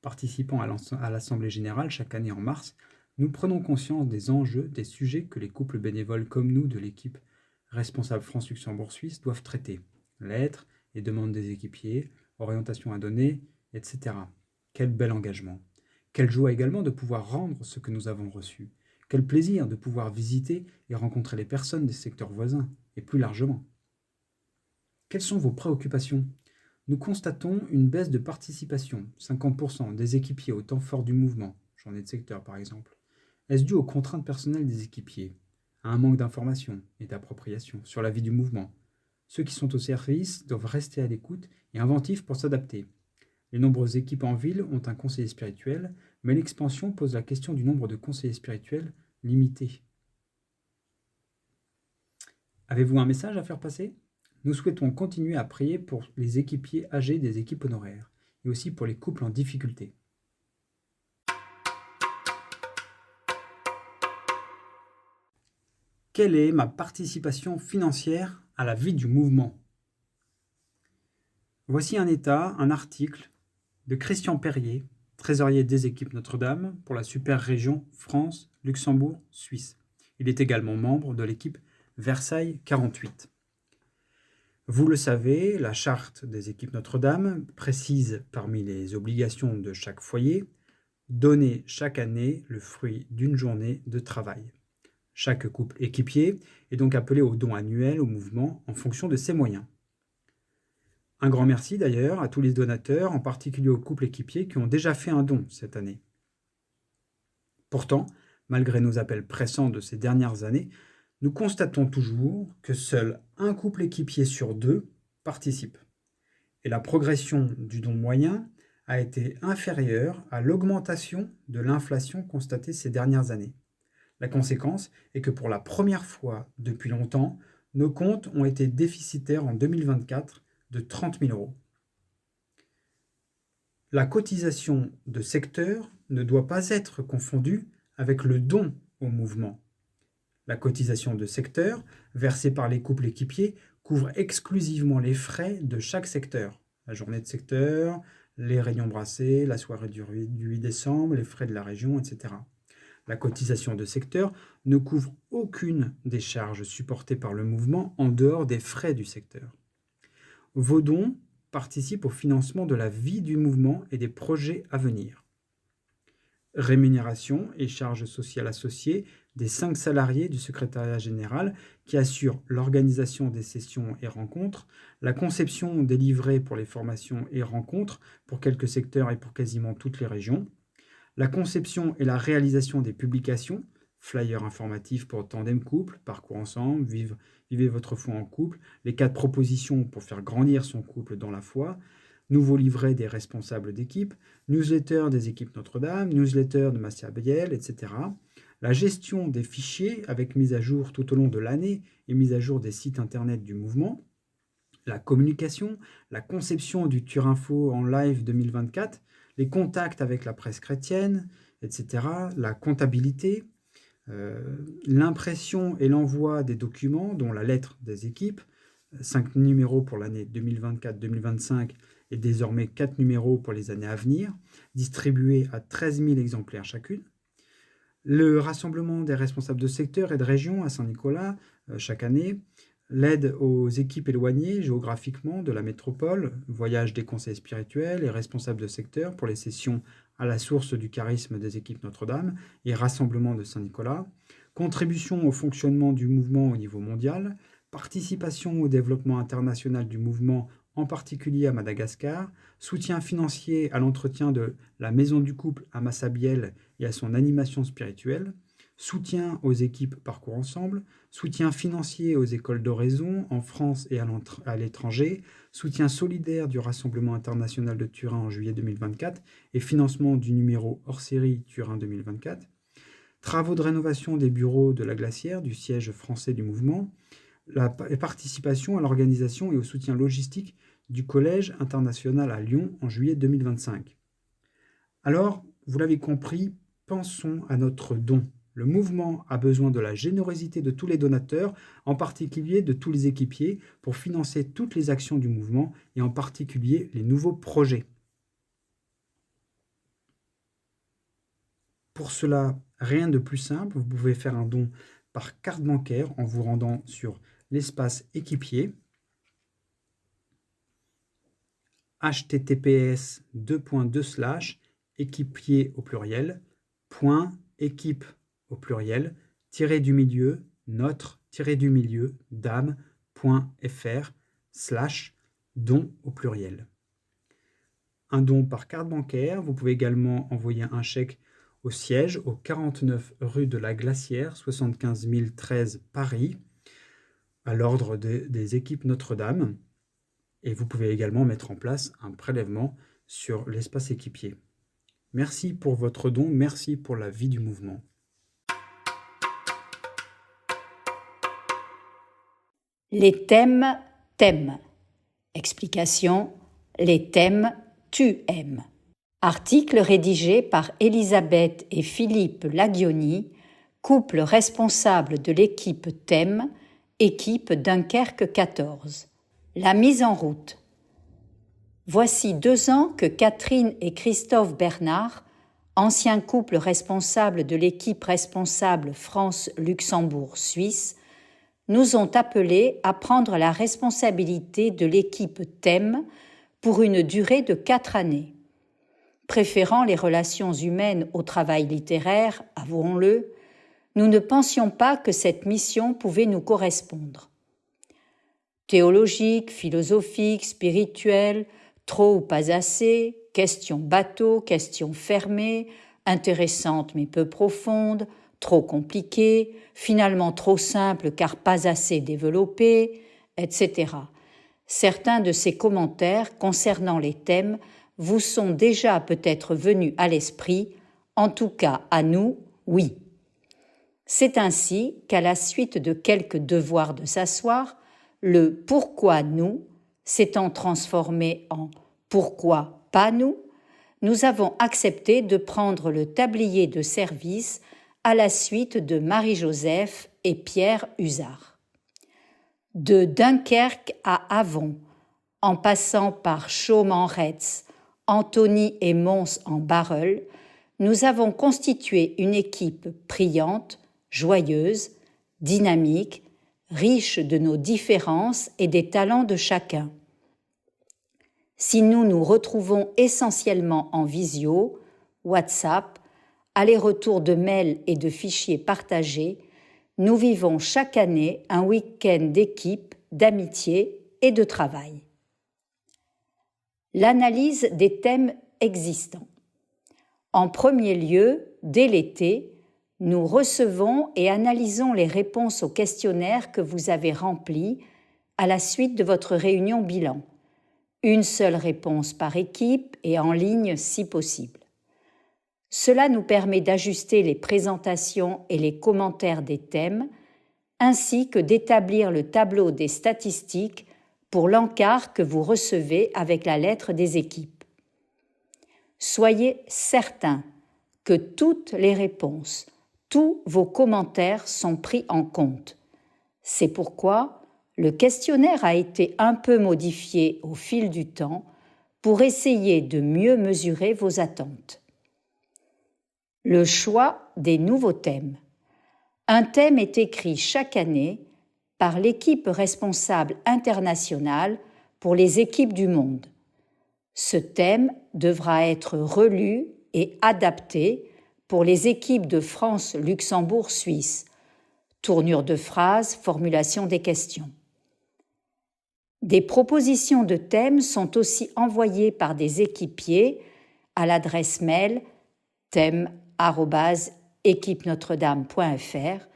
Speaker 1: Participant à l'Assemblée générale chaque année en mars, nous prenons conscience des enjeux, des sujets que les couples bénévoles comme nous de l'équipe responsable France-Luxembourg-Suisse doivent traiter. Lettres et demandes des équipiers, orientation à donner, etc. Quel bel engagement. Quelle joie également de pouvoir rendre ce que nous avons reçu. Quel plaisir de pouvoir visiter et rencontrer les personnes des secteurs voisins, et plus largement. Quelles sont vos préoccupations ? Nous constatons une baisse de participation, 50% des équipiers au temps fort du mouvement, journée de secteur par exemple. Est-ce dû aux contraintes personnelles des équipiers, à un manque d'information et d'appropriation sur la vie du mouvement ? Ceux qui sont au service doivent rester à l'écoute et inventifs pour s'adapter. Les nombreuses équipes en ville ont un conseiller spirituel, mais l'expansion pose la question du nombre de conseillers spirituels limité. Avez-vous un message à faire passer ? Nous souhaitons continuer à prier pour les équipiers âgés des équipes honoraires, et aussi pour les couples en difficulté. Quelle est ma participation financière à la vie du mouvement ? Voici un article de Christian Perrier, trésorier des équipes Notre-Dame pour la super région France, Luxembourg, Suisse. Il est également membre de l'équipe Versailles 48. Vous le savez, la charte des équipes Notre-Dame précise parmi les obligations de chaque foyer, donner chaque année le fruit d'une journée de travail. Chaque couple équipier est donc appelé au don annuel au mouvement en fonction de ses moyens. Un grand merci d'ailleurs à tous les donateurs, en particulier aux couples équipiers qui ont déjà fait un don cette année. Pourtant, malgré nos appels pressants de ces dernières années, nous constatons toujours que seul un couple équipier sur 2 participe. Et la progression du don moyen a été inférieure à l'augmentation de l'inflation constatée ces dernières années. La conséquence est que pour la première fois depuis longtemps, nos comptes ont été déficitaires en 2024 de 30 000 €. La cotisation de secteur ne doit pas être confondue avec le don au mouvement. La cotisation de secteur, versée par les couples équipiers, couvre exclusivement les frais de chaque secteur. La journée de secteur, les réunions brassées, la soirée du 8 décembre, les frais de la région, etc. La cotisation de secteur ne couvre aucune des charges supportées par le mouvement en dehors des frais du secteur. Vos dons participent au financement de la vie du mouvement et des projets à venir. Rémunération et charges sociales associées des 5 salariés du secrétariat général qui assurent l'organisation des sessions et rencontres, la conception des livrets pour les formations et rencontres pour quelques secteurs et pour quasiment toutes les régions, la conception et la réalisation des publications, flyers informatifs pour Tandem Couple, Parcours Ensemble, Vivez votre foi en couple, les 4 propositions pour faire grandir son couple dans la foi, nouveaux livrets des responsables d'équipe, newsletter des équipes Notre-Dame, newsletter de Massia Biel, etc. la gestion des fichiers avec mise à jour tout au long de l'année et mise à jour des sites internet du mouvement, la communication, la conception du Turinfo en live 2024, les contacts avec la presse chrétienne, etc., la comptabilité, l'impression et l'envoi des documents, dont la lettre des équipes, 5 numéros pour l'année 2024-2025 et désormais 4 numéros pour les années à venir, distribués à 13 000 exemplaires chacune. Le rassemblement des responsables de secteur et de région à Saint-Nicolas chaque année, l'aide aux équipes éloignées géographiquement de la métropole, voyage des conseils spirituels et responsables de secteur pour les sessions à la source du charisme des équipes Notre-Dame et rassemblement de Saint-Nicolas, contribution au fonctionnement du mouvement au niveau mondial, participation au développement international du mouvement, en particulier à Madagascar, soutien financier à l'entretien de la Maison du Couple à Massabielle et à son animation spirituelle, soutien aux équipes Parcours Ensemble, soutien financier aux écoles d'oraison en France et à l'étranger, soutien solidaire du Rassemblement international de Turin en juillet 2024 et financement du numéro hors série Turin 2024, travaux de rénovation des bureaux de la Glacière, du siège français du mouvement, la participation à l'organisation et au soutien logistique du Collège international à Lyon en juillet 2025. Alors, vous l'avez compris, pensons à notre don. Le mouvement a besoin de la générosité de tous les donateurs, en particulier de tous les équipiers, pour financer toutes les actions du mouvement et en particulier les nouveaux projets. Pour cela, rien de plus simple, vous pouvez faire un don par carte bancaire en vous rendant sur l'espace équipier, https://équipier au pluriel, .équipe au pluriel, notre-du-milieu, dame.fr/don au pluriel. Un don par carte bancaire, vous pouvez également envoyer un chèque au siège, au 49 rue de la Glacière, 75 013 Paris, à l'ordre des équipes Notre-Dame. Et vous pouvez également mettre en place un prélèvement sur l'espace équipier. Merci pour votre don, merci pour la vie du mouvement.
Speaker 13: Les thèmes t'aimes. Explication: les thèmes tu aimes. Article rédigé par Elisabeth et Philippe Lagioni, couple responsable de l'équipe thème, équipe Dunkerque 14. La mise en route. Voici 2 ans que Catherine et Christophe Bernard, anciens couple responsables de l'équipe responsable France-Luxembourg-Suisse, nous ont appelés à prendre la responsabilité de l'équipe thème pour une durée de 4 années. Préférant les relations humaines au travail littéraire, avouons-le, nous ne pensions pas que cette mission pouvait nous correspondre. Théologique, philosophique, spirituelle, trop ou pas assez, questions bateau, questions fermées, intéressantes mais peu profondes, trop compliquées, finalement trop simples car pas assez développées, etc. Certains de ces commentaires concernant les thèmes vous sont déjà peut-être venus à l'esprit, en tout cas à nous, oui. C'est ainsi qu'à la suite de quelques devoirs de s'asseoir, le « pourquoi nous » s'étant transformé en « pourquoi pas nous », nous avons accepté de prendre le tablier de service à la suite de Marie-Joseph et Pierre Husard. De Dunkerque à Avon, en passant par Chaumes-en-Retz, Antony et Mons en Barreul, nous avons constitué une équipe priante, joyeuse, dynamique, riche de nos différences et des talents de chacun. Si nous nous retrouvons essentiellement en visio, WhatsApp, aller-retour de mails et de fichiers partagés, nous vivons chaque année un week-end d'équipe, d'amitié et de travail. L'analyse des thèmes existants. En premier lieu, dès l'été, nous recevons et analysons les réponses aux questionnaires que vous avez remplis à la suite de votre réunion bilan. Une seule réponse par équipe et en ligne si possible. Cela nous permet d'ajuster les présentations et les commentaires des thèmes, ainsi que d'établir le tableau des statistiques pour l'encart que vous recevez avec la lettre des équipes. Soyez certains que toutes les réponses, tous vos commentaires sont pris en compte. C'est pourquoi le questionnaire a été un peu modifié au fil du temps pour essayer de mieux mesurer vos attentes. Le choix des nouveaux thèmes. Un thème est écrit chaque année par l'équipe responsable internationale pour les équipes du monde. Ce thème devra être relu et adapté pour les équipes de France, Luxembourg, Suisse. Tournure de phrases, formulation des questions. Des propositions de thèmes sont aussi envoyées par des équipiers à l'adresse mail thème@équipenotredame.fr.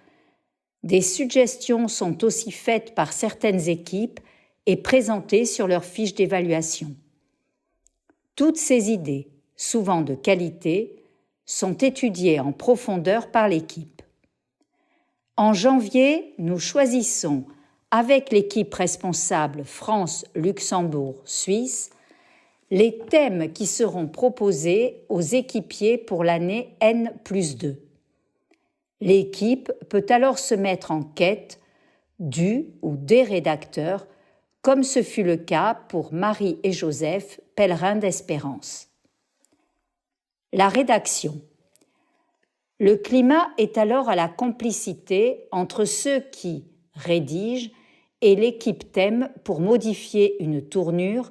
Speaker 13: Des suggestions sont aussi faites par certaines équipes et présentées sur leur fiche d'évaluation. Toutes ces idées, souvent de qualité, sont étudiées en profondeur par l'équipe. En janvier, nous choisissons, avec l'équipe responsable France, Luxembourg, Suisse, les thèmes qui seront proposés aux équipiers pour l'année N+2. L'équipe peut alors se mettre en quête du ou des rédacteurs, comme ce fut le cas pour Marie et Joseph, pèlerins d'Espérance. La rédaction. Le climat est alors à la complicité entre ceux qui rédigent et l'équipe thème pour modifier une tournure,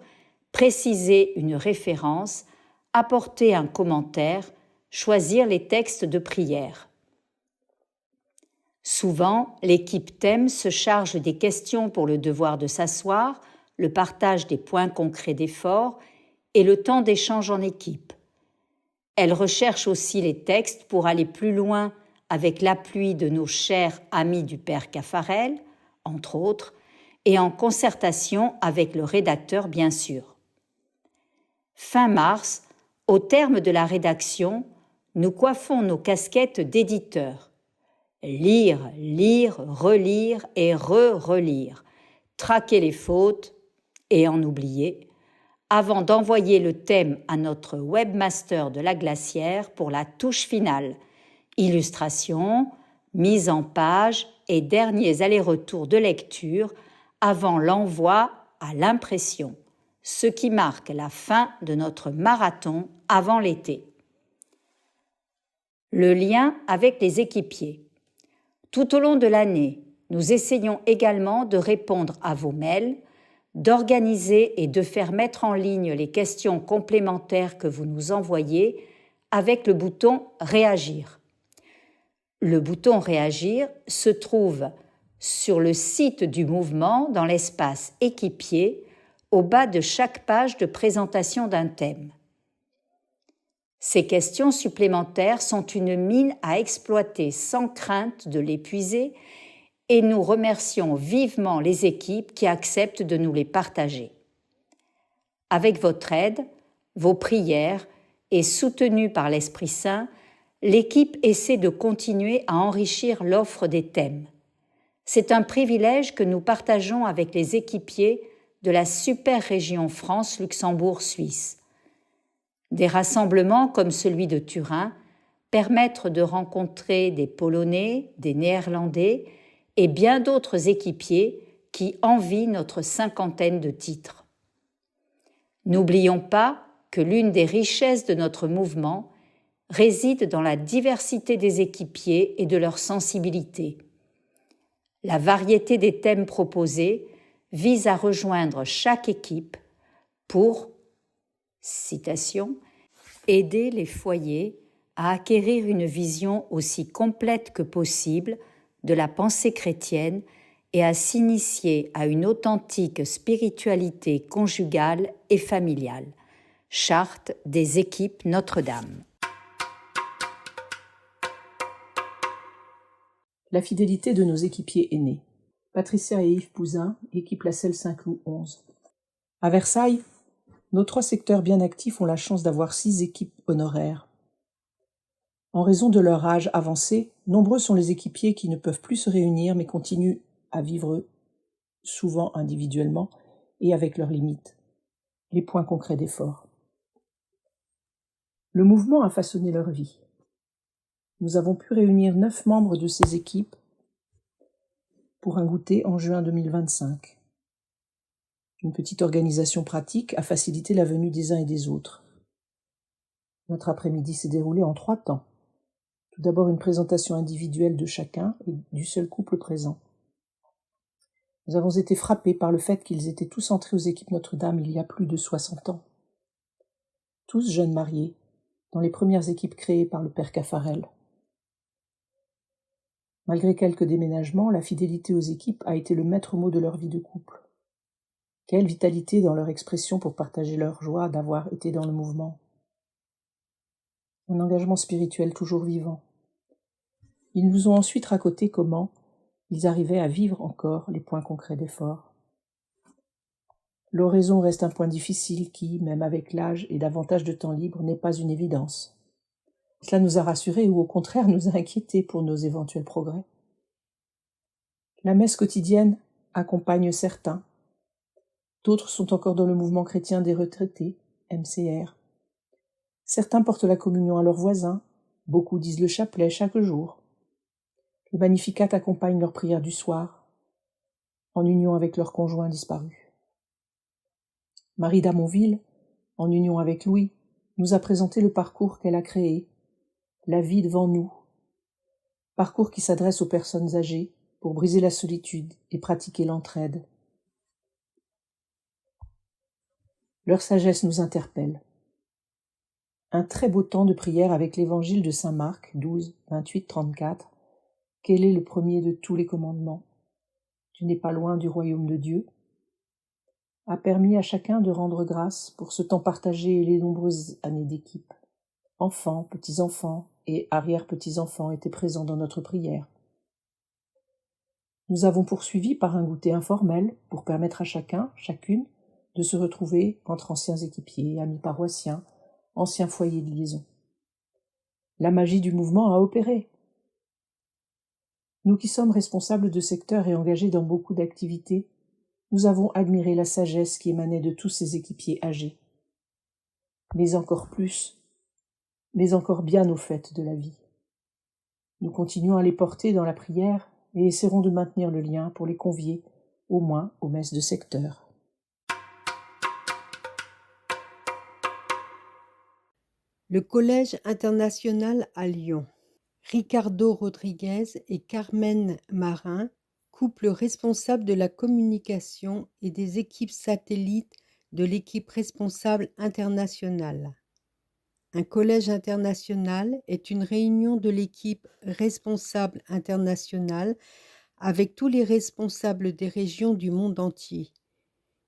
Speaker 13: préciser une référence, apporter un commentaire, choisir les textes de prière. Souvent, l'équipe thème se charge des questions pour le devoir de s'asseoir, le partage des points concrets d'effort et le temps d'échange en équipe. Elle recherche aussi les textes pour aller plus loin avec l'appui de nos chers amis du Père Caffarel, entre autres, et en concertation avec le rédacteur, bien sûr. Fin mars, au terme de la rédaction, nous coiffons nos casquettes d'éditeurs. Lire, lire, relire et re-relire, traquer les fautes et en oublier, avant d'envoyer le thème à notre webmaster de la glacière pour la touche finale, illustration, mise en page et derniers allers-retours de lecture avant l'envoi à l'impression, ce qui marque la fin de notre marathon avant l'été. Le lien avec les équipiers. Tout au long de l'année, nous essayons également de répondre à vos mails, d'organiser et de faire mettre en ligne les questions complémentaires que vous nous envoyez avec le bouton « Réagir ». Le bouton « Réagir » se trouve sur le site du mouvement dans l'espace « Équipier » au bas de chaque page de présentation d'un thème. Ces questions supplémentaires sont une mine à exploiter sans crainte de l'épuiser et nous remercions vivement les équipes qui acceptent de nous les partager. Avec votre aide, vos prières et soutenue par l'Esprit Saint, l'équipe essaie de continuer à enrichir l'offre des thèmes. C'est un privilège que nous partageons avec les équipiers de la super région France-Luxembourg-Suisse. Des rassemblements comme celui de Turin permettent de rencontrer des Polonais, des Néerlandais et bien d'autres équipiers qui envient notre cinquantaine de titres. N'oublions pas que l'une des richesses de notre mouvement réside dans la diversité des équipiers et de leur sensibilité. La variété des thèmes proposés vise à rejoindre chaque équipe pour, citation, aider les foyers à acquérir une vision aussi complète que possible de la pensée chrétienne et à s'initier à une authentique spiritualité conjugale et familiale. Charte des équipes Notre-Dame.
Speaker 9: La fidélité de nos équipiers aînés. Patricia et Yves Pouzin, équipe Lacelle Saint-Cloud 11. À Versailles, nos 3 secteurs bien actifs ont la chance d'avoir 6 équipes honoraires. En raison de leur âge avancé, nombreux sont les équipiers qui ne peuvent plus se réunir mais continuent à vivre souvent individuellement et avec leurs limites. Les points concrets d'effort. Le mouvement a façonné leur vie. Nous avons pu réunir 9 membres de ces équipes pour un goûter en juin 2025. Une petite organisation pratique a facilité la venue des uns et des autres. Notre après-midi s'est déroulé en 3 temps. Tout d'abord une présentation individuelle de chacun et du seul couple présent. Nous avons été frappés par le fait qu'ils étaient tous entrés aux équipes Notre-Dame il y a plus de 60 ans. Tous jeunes mariés, dans les premières équipes créées par le père Caffarel. Malgré quelques déménagements, la fidélité aux équipes a été le maître mot de leur vie de couple. Quelle vitalité dans leur expression pour partager leur joie d'avoir été dans le mouvement. Un engagement spirituel toujours vivant. Ils nous ont ensuite raconté comment ils arrivaient à vivre encore les points concrets d'effort. L'oraison reste un point difficile qui, même avec l'âge et davantage de temps libre, n'est pas une évidence. Cela nous a rassurés ou au contraire nous a inquiétés pour nos éventuels progrès. La messe quotidienne accompagne certains. D'autres sont encore dans le mouvement chrétien des retraités, MCR. Certains portent la communion à leurs voisins, beaucoup disent le chapelet chaque jour. Le Magnificat accompagne leurs prières du soir, en union avec leurs conjoints disparus. Marie d'Amonville, en union avec Louis, nous a présenté le parcours qu'elle a créé, La vie devant nous, parcours qui s'adresse aux personnes âgées pour briser la solitude et pratiquer l'entraide. Leur sagesse nous interpelle. Un très beau temps de prière avec l'évangile de saint Marc 12, 28, 34. Quel est le premier de tous les commandements? Tu n'es pas loin du royaume de Dieu, a permis à chacun de rendre grâce pour ce temps partagé et les nombreuses années d'équipe. Enfants, petits-enfants et arrière-petits-enfants étaient présents dans notre prière. Nous avons poursuivi par un goûter informel pour permettre à chacun, chacune, de se retrouver entre anciens équipiers, amis paroissiens, anciens foyers de liaison. La magie du mouvement a opéré. Nous qui sommes responsables de secteurs et engagés dans beaucoup d'activités, nous avons admiré la sagesse qui émanait de tous ces équipiers âgés. Mais encore bien au fait de la vie. Nous continuons à les porter dans la prière et essaierons de maintenir le lien pour les convier, au moins aux messes de secteur.
Speaker 14: Le Collège international à Lyon. Ricardo Rodriguez et Carmen Marin, couple responsable de la communication et des équipes satellites de l'équipe responsable internationale. Un collège international est une réunion de l'équipe responsable internationale avec tous les responsables des régions du monde entier.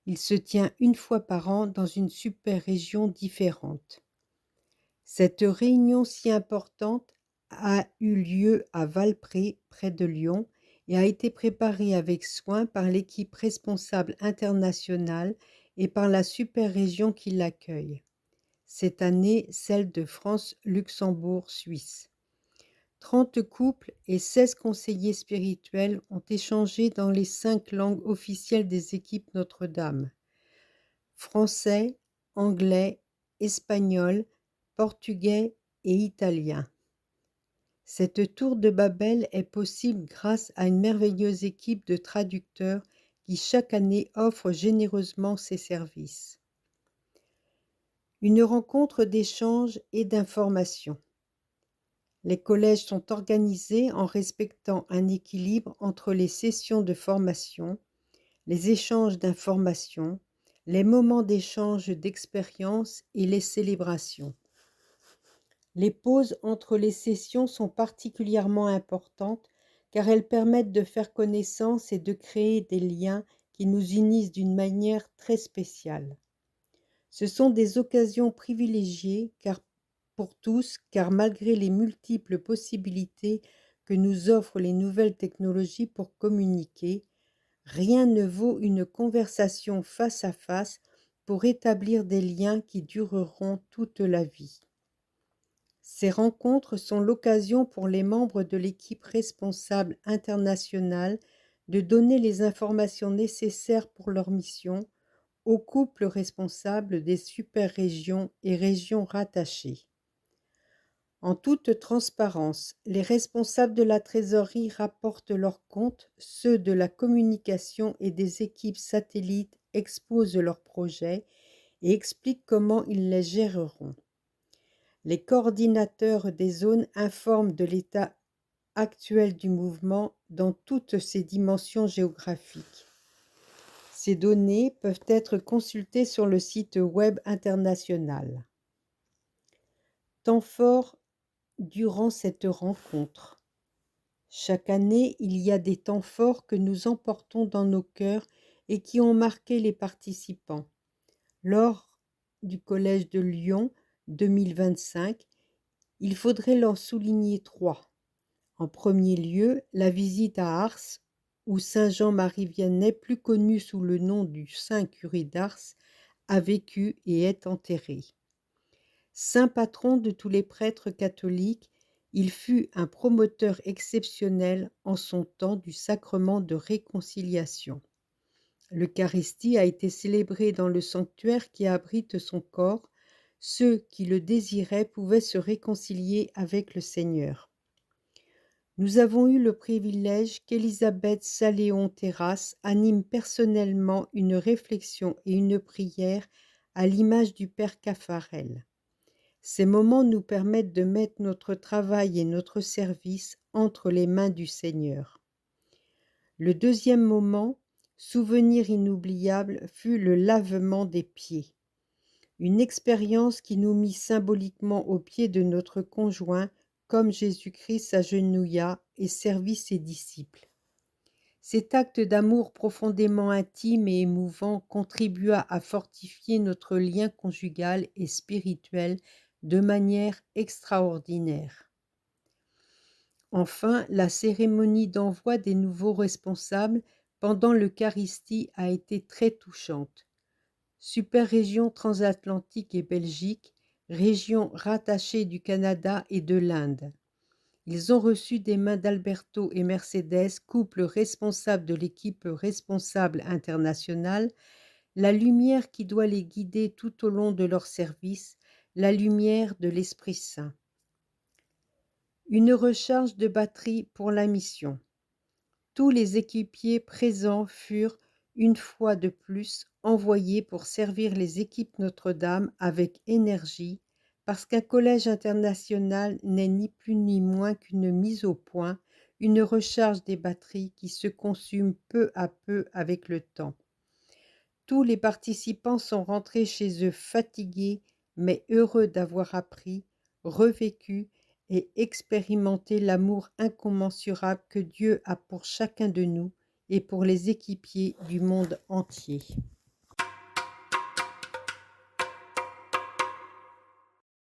Speaker 14: Il se tient une fois par an dans une super-région différente. Cette réunion si importante a eu lieu à Valpré, près de Lyon, et a été préparée avec soin par l'équipe responsable internationale et par la super-région qui l'accueille. Cette année, celle de France-Luxembourg-Suisse. 30 couples et 16 conseillers spirituels ont échangé dans les 5 langues officielles des équipes Notre-Dame. Français, anglais, espagnol, portugais et italien. Cette tour de Babel est possible grâce à une merveilleuse équipe de traducteurs qui chaque année offre généreusement ses services. Une rencontre d'échange et d'information. Les collèges sont organisés en respectant un équilibre entre les sessions de formation, les échanges d'informations, les moments d'échange d'expériences et les célébrations. Les pauses entre les sessions sont particulièrement importantes car elles permettent de faire connaissance et de créer des liens qui nous unissent d'une manière très spéciale. Ce sont des occasions privilégiées pour tous, car malgré les multiples possibilités que nous offrent les nouvelles technologies pour communiquer, rien ne vaut une conversation face à face pour établir des liens qui dureront toute la vie. Ces rencontres sont l'occasion pour les membres de l'équipe responsable internationale de donner les informations nécessaires pour leur mission aux couples responsables des super-régions et régions rattachées. En toute transparence, les responsables de la trésorerie rapportent leurs comptes, ceux de la communication et des équipes satellites exposent leurs projets et expliquent comment ils les géreront. Les coordinateurs des zones informent de l'état actuel du mouvement dans toutes ses dimensions géographiques. Ces données peuvent être consultées sur le site web international. Temps fort durant cette rencontre. Chaque année, il y a des temps forts que nous emportons dans nos cœurs et qui ont marqué les participants. Lors du Collège de Lyon 2025, il faudrait leur souligner 3. En premier lieu, la visite à Ars, où Saint Jean-Marie Vianney, plus connu sous le nom du Saint Curé d'Ars, a vécu et est enterré. Saint patron de tous les prêtres catholiques, il fut un promoteur exceptionnel en son temps du sacrement de réconciliation. L'Eucharistie a été célébrée dans le sanctuaire qui abrite son corps. Ceux qui le désiraient pouvaient se réconcilier avec le Seigneur. Nous avons eu le privilège qu'Élisabeth Saléon-Terrasse anime personnellement une réflexion et une prière à l'image du Père Caffarel. Ces moments nous permettent de mettre notre travail et notre service entre les mains du Seigneur. Le deuxième moment, souvenir inoubliable, fut le lavement des pieds. Une expérience qui nous mit symboliquement aux pieds de notre conjoint, comme Jésus-Christ s'agenouilla et servit ses disciples. Cet acte d'amour profondément intime et émouvant contribua à fortifier notre lien conjugal et spirituel de manière extraordinaire. Enfin, la cérémonie d'envoi des nouveaux responsables pendant l'Eucharistie a été très touchante. Super-région transatlantique et Belgique, région rattachée du Canada et de l'Inde. Ils ont reçu des mains d'Alberto et Mercedes, couple responsable de l'équipe responsable internationale, la lumière qui doit les guider tout au long de leur service, la lumière de l'Esprit Saint. Une recharge de batterie pour la mission. Tous les équipiers présents furent, une fois de plus, envoyés pour servir les équipes Notre-Dame avec énergie, parce qu'un collège international n'est ni plus ni moins qu'une mise au point, une recharge des batteries qui se consume peu à peu avec le temps. Tous les participants sont rentrés chez eux fatigués, mais heureux d'avoir appris, revécu et expérimenté l'amour incommensurable que Dieu a pour chacun de nous et pour les équipiers du monde entier.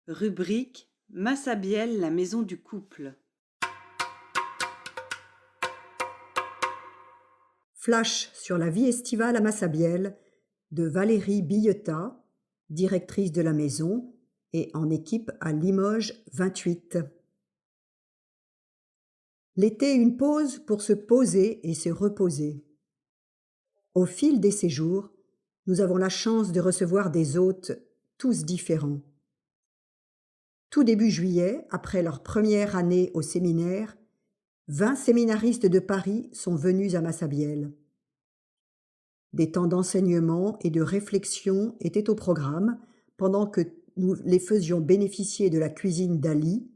Speaker 12: Rubrique Massabielle, la maison du couple.
Speaker 15: Flash sur la vie estivale à Massabielle de Valérie Billeta, directrice de la maison et en équipe à Limoges 28. L'été, une pause pour se poser et se reposer. Au fil des séjours, nous avons la chance de recevoir des hôtes tous différents. Tout début juillet, après leur première année au séminaire, 20 séminaristes de Paris sont venus à Massabielle. Des temps d'enseignement et de réflexion étaient au programme pendant que nous les faisions bénéficier de la cuisine d'Ali,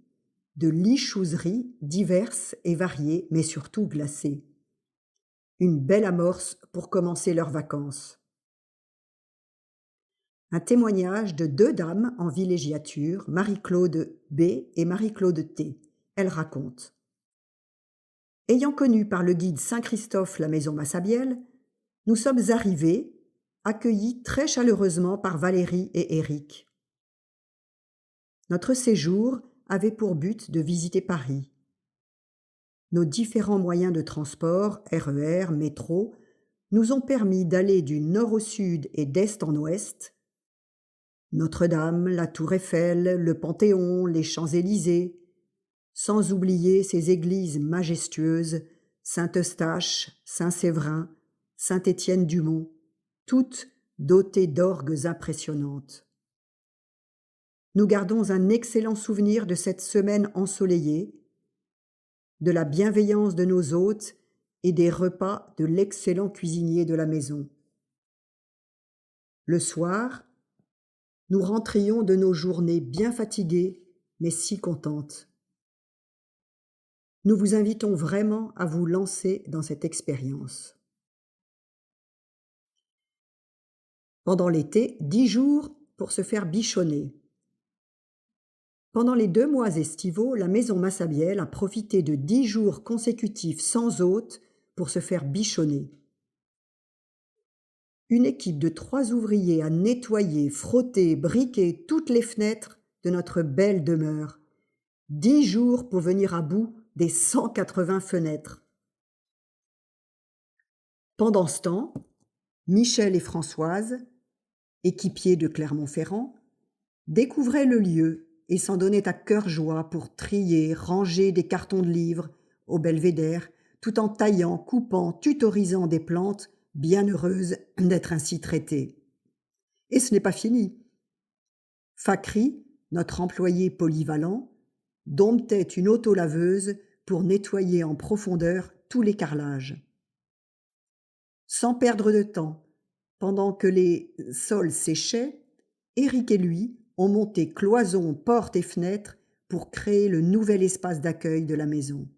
Speaker 15: de lichouseries diverses et variées, mais surtout glacées. Une belle amorce pour commencer leurs vacances. Un témoignage de 2 dames en villégiature, Marie-Claude B et Marie-Claude T. Elles racontent. Ayant connu par le guide Saint-Christophe la maison Massabielle, nous sommes arrivés, accueillis très chaleureusement par Valérie et Éric. Notre séjour avait pour but de visiter Paris. Nos différents moyens de transport, RER, métro, nous ont permis d'aller du nord au sud et d'est en ouest. Notre-Dame, la Tour Eiffel, le Panthéon, les Champs-Élysées, sans oublier ces églises majestueuses, Saint-Eustache, Saint-Séverin, Saint-Étienne-du-Mont, toutes dotées d'orgues impressionnantes. Nous gardons un excellent souvenir de cette semaine ensoleillée, de la bienveillance de nos hôtes et des repas de l'excellent cuisinier de la maison. Le soir, nous rentrions de nos journées bien fatiguées, mais si contentes. Nous vous invitons vraiment à vous lancer dans cette expérience. Pendant l'été, 10 jours pour se faire bichonner. Pendant les 2 mois estivaux, la maison Massabielle a profité de 10 jours consécutifs sans hôte pour se faire bichonner. Une équipe de 3 ouvriers a nettoyé, frotté, briqué toutes les fenêtres de notre belle demeure. 10 jours pour venir à bout des 180 fenêtres. Pendant ce temps, Michel et Françoise, équipiers de Clermont-Ferrand, découvraient le lieu et s'en donnaient à cœur joie pour trier, ranger des cartons de livres au belvédère, tout en taillant, coupant, tutorisant des plantes bien heureuses d'être ainsi traitées. Et ce n'est pas fini. Fakri, notre employé polyvalent, domptait une autolaveuse pour nettoyer en profondeur tous les carrelages. Sans perdre de temps, pendant que les sols séchaient, Éric et lui ont monté cloisons, portes et fenêtres pour créer le nouvel espace d'accueil de la maison.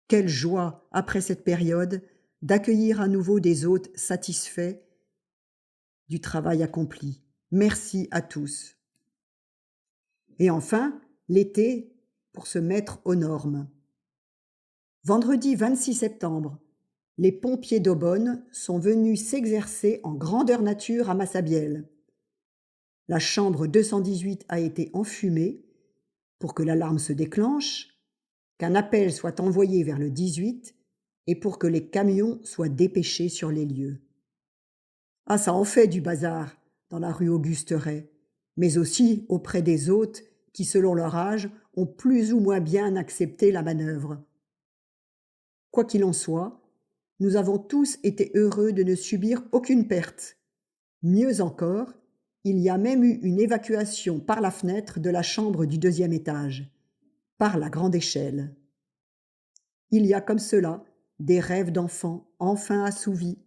Speaker 15: Quelle joie, après cette période, d'accueillir à nouveau des hôtes satisfaits du travail accompli. Merci à tous. Et enfin, l'été pour se mettre aux normes. Vendredi 26 septembre, les pompiers d'Aubonne sont venus s'exercer en grandeur nature à Massabielle. La chambre 218 a été enfumée pour que l'alarme se déclenche, qu'un appel soit envoyé vers le 18 et pour que les camions soient dépêchés sur les lieux. Ah, ça en fait du bazar dans la rue Auguste Ray, mais aussi auprès des hôtes qui, selon leur âge, ont plus ou moins bien accepté la manœuvre. Quoi qu'il en soit, nous avons tous été heureux de ne subir aucune perte. Mieux encore, il y a même eu une évacuation par la fenêtre de la chambre du 2e étage, par la grande échelle. Il y a comme cela des rêves d'enfants enfin assouvis,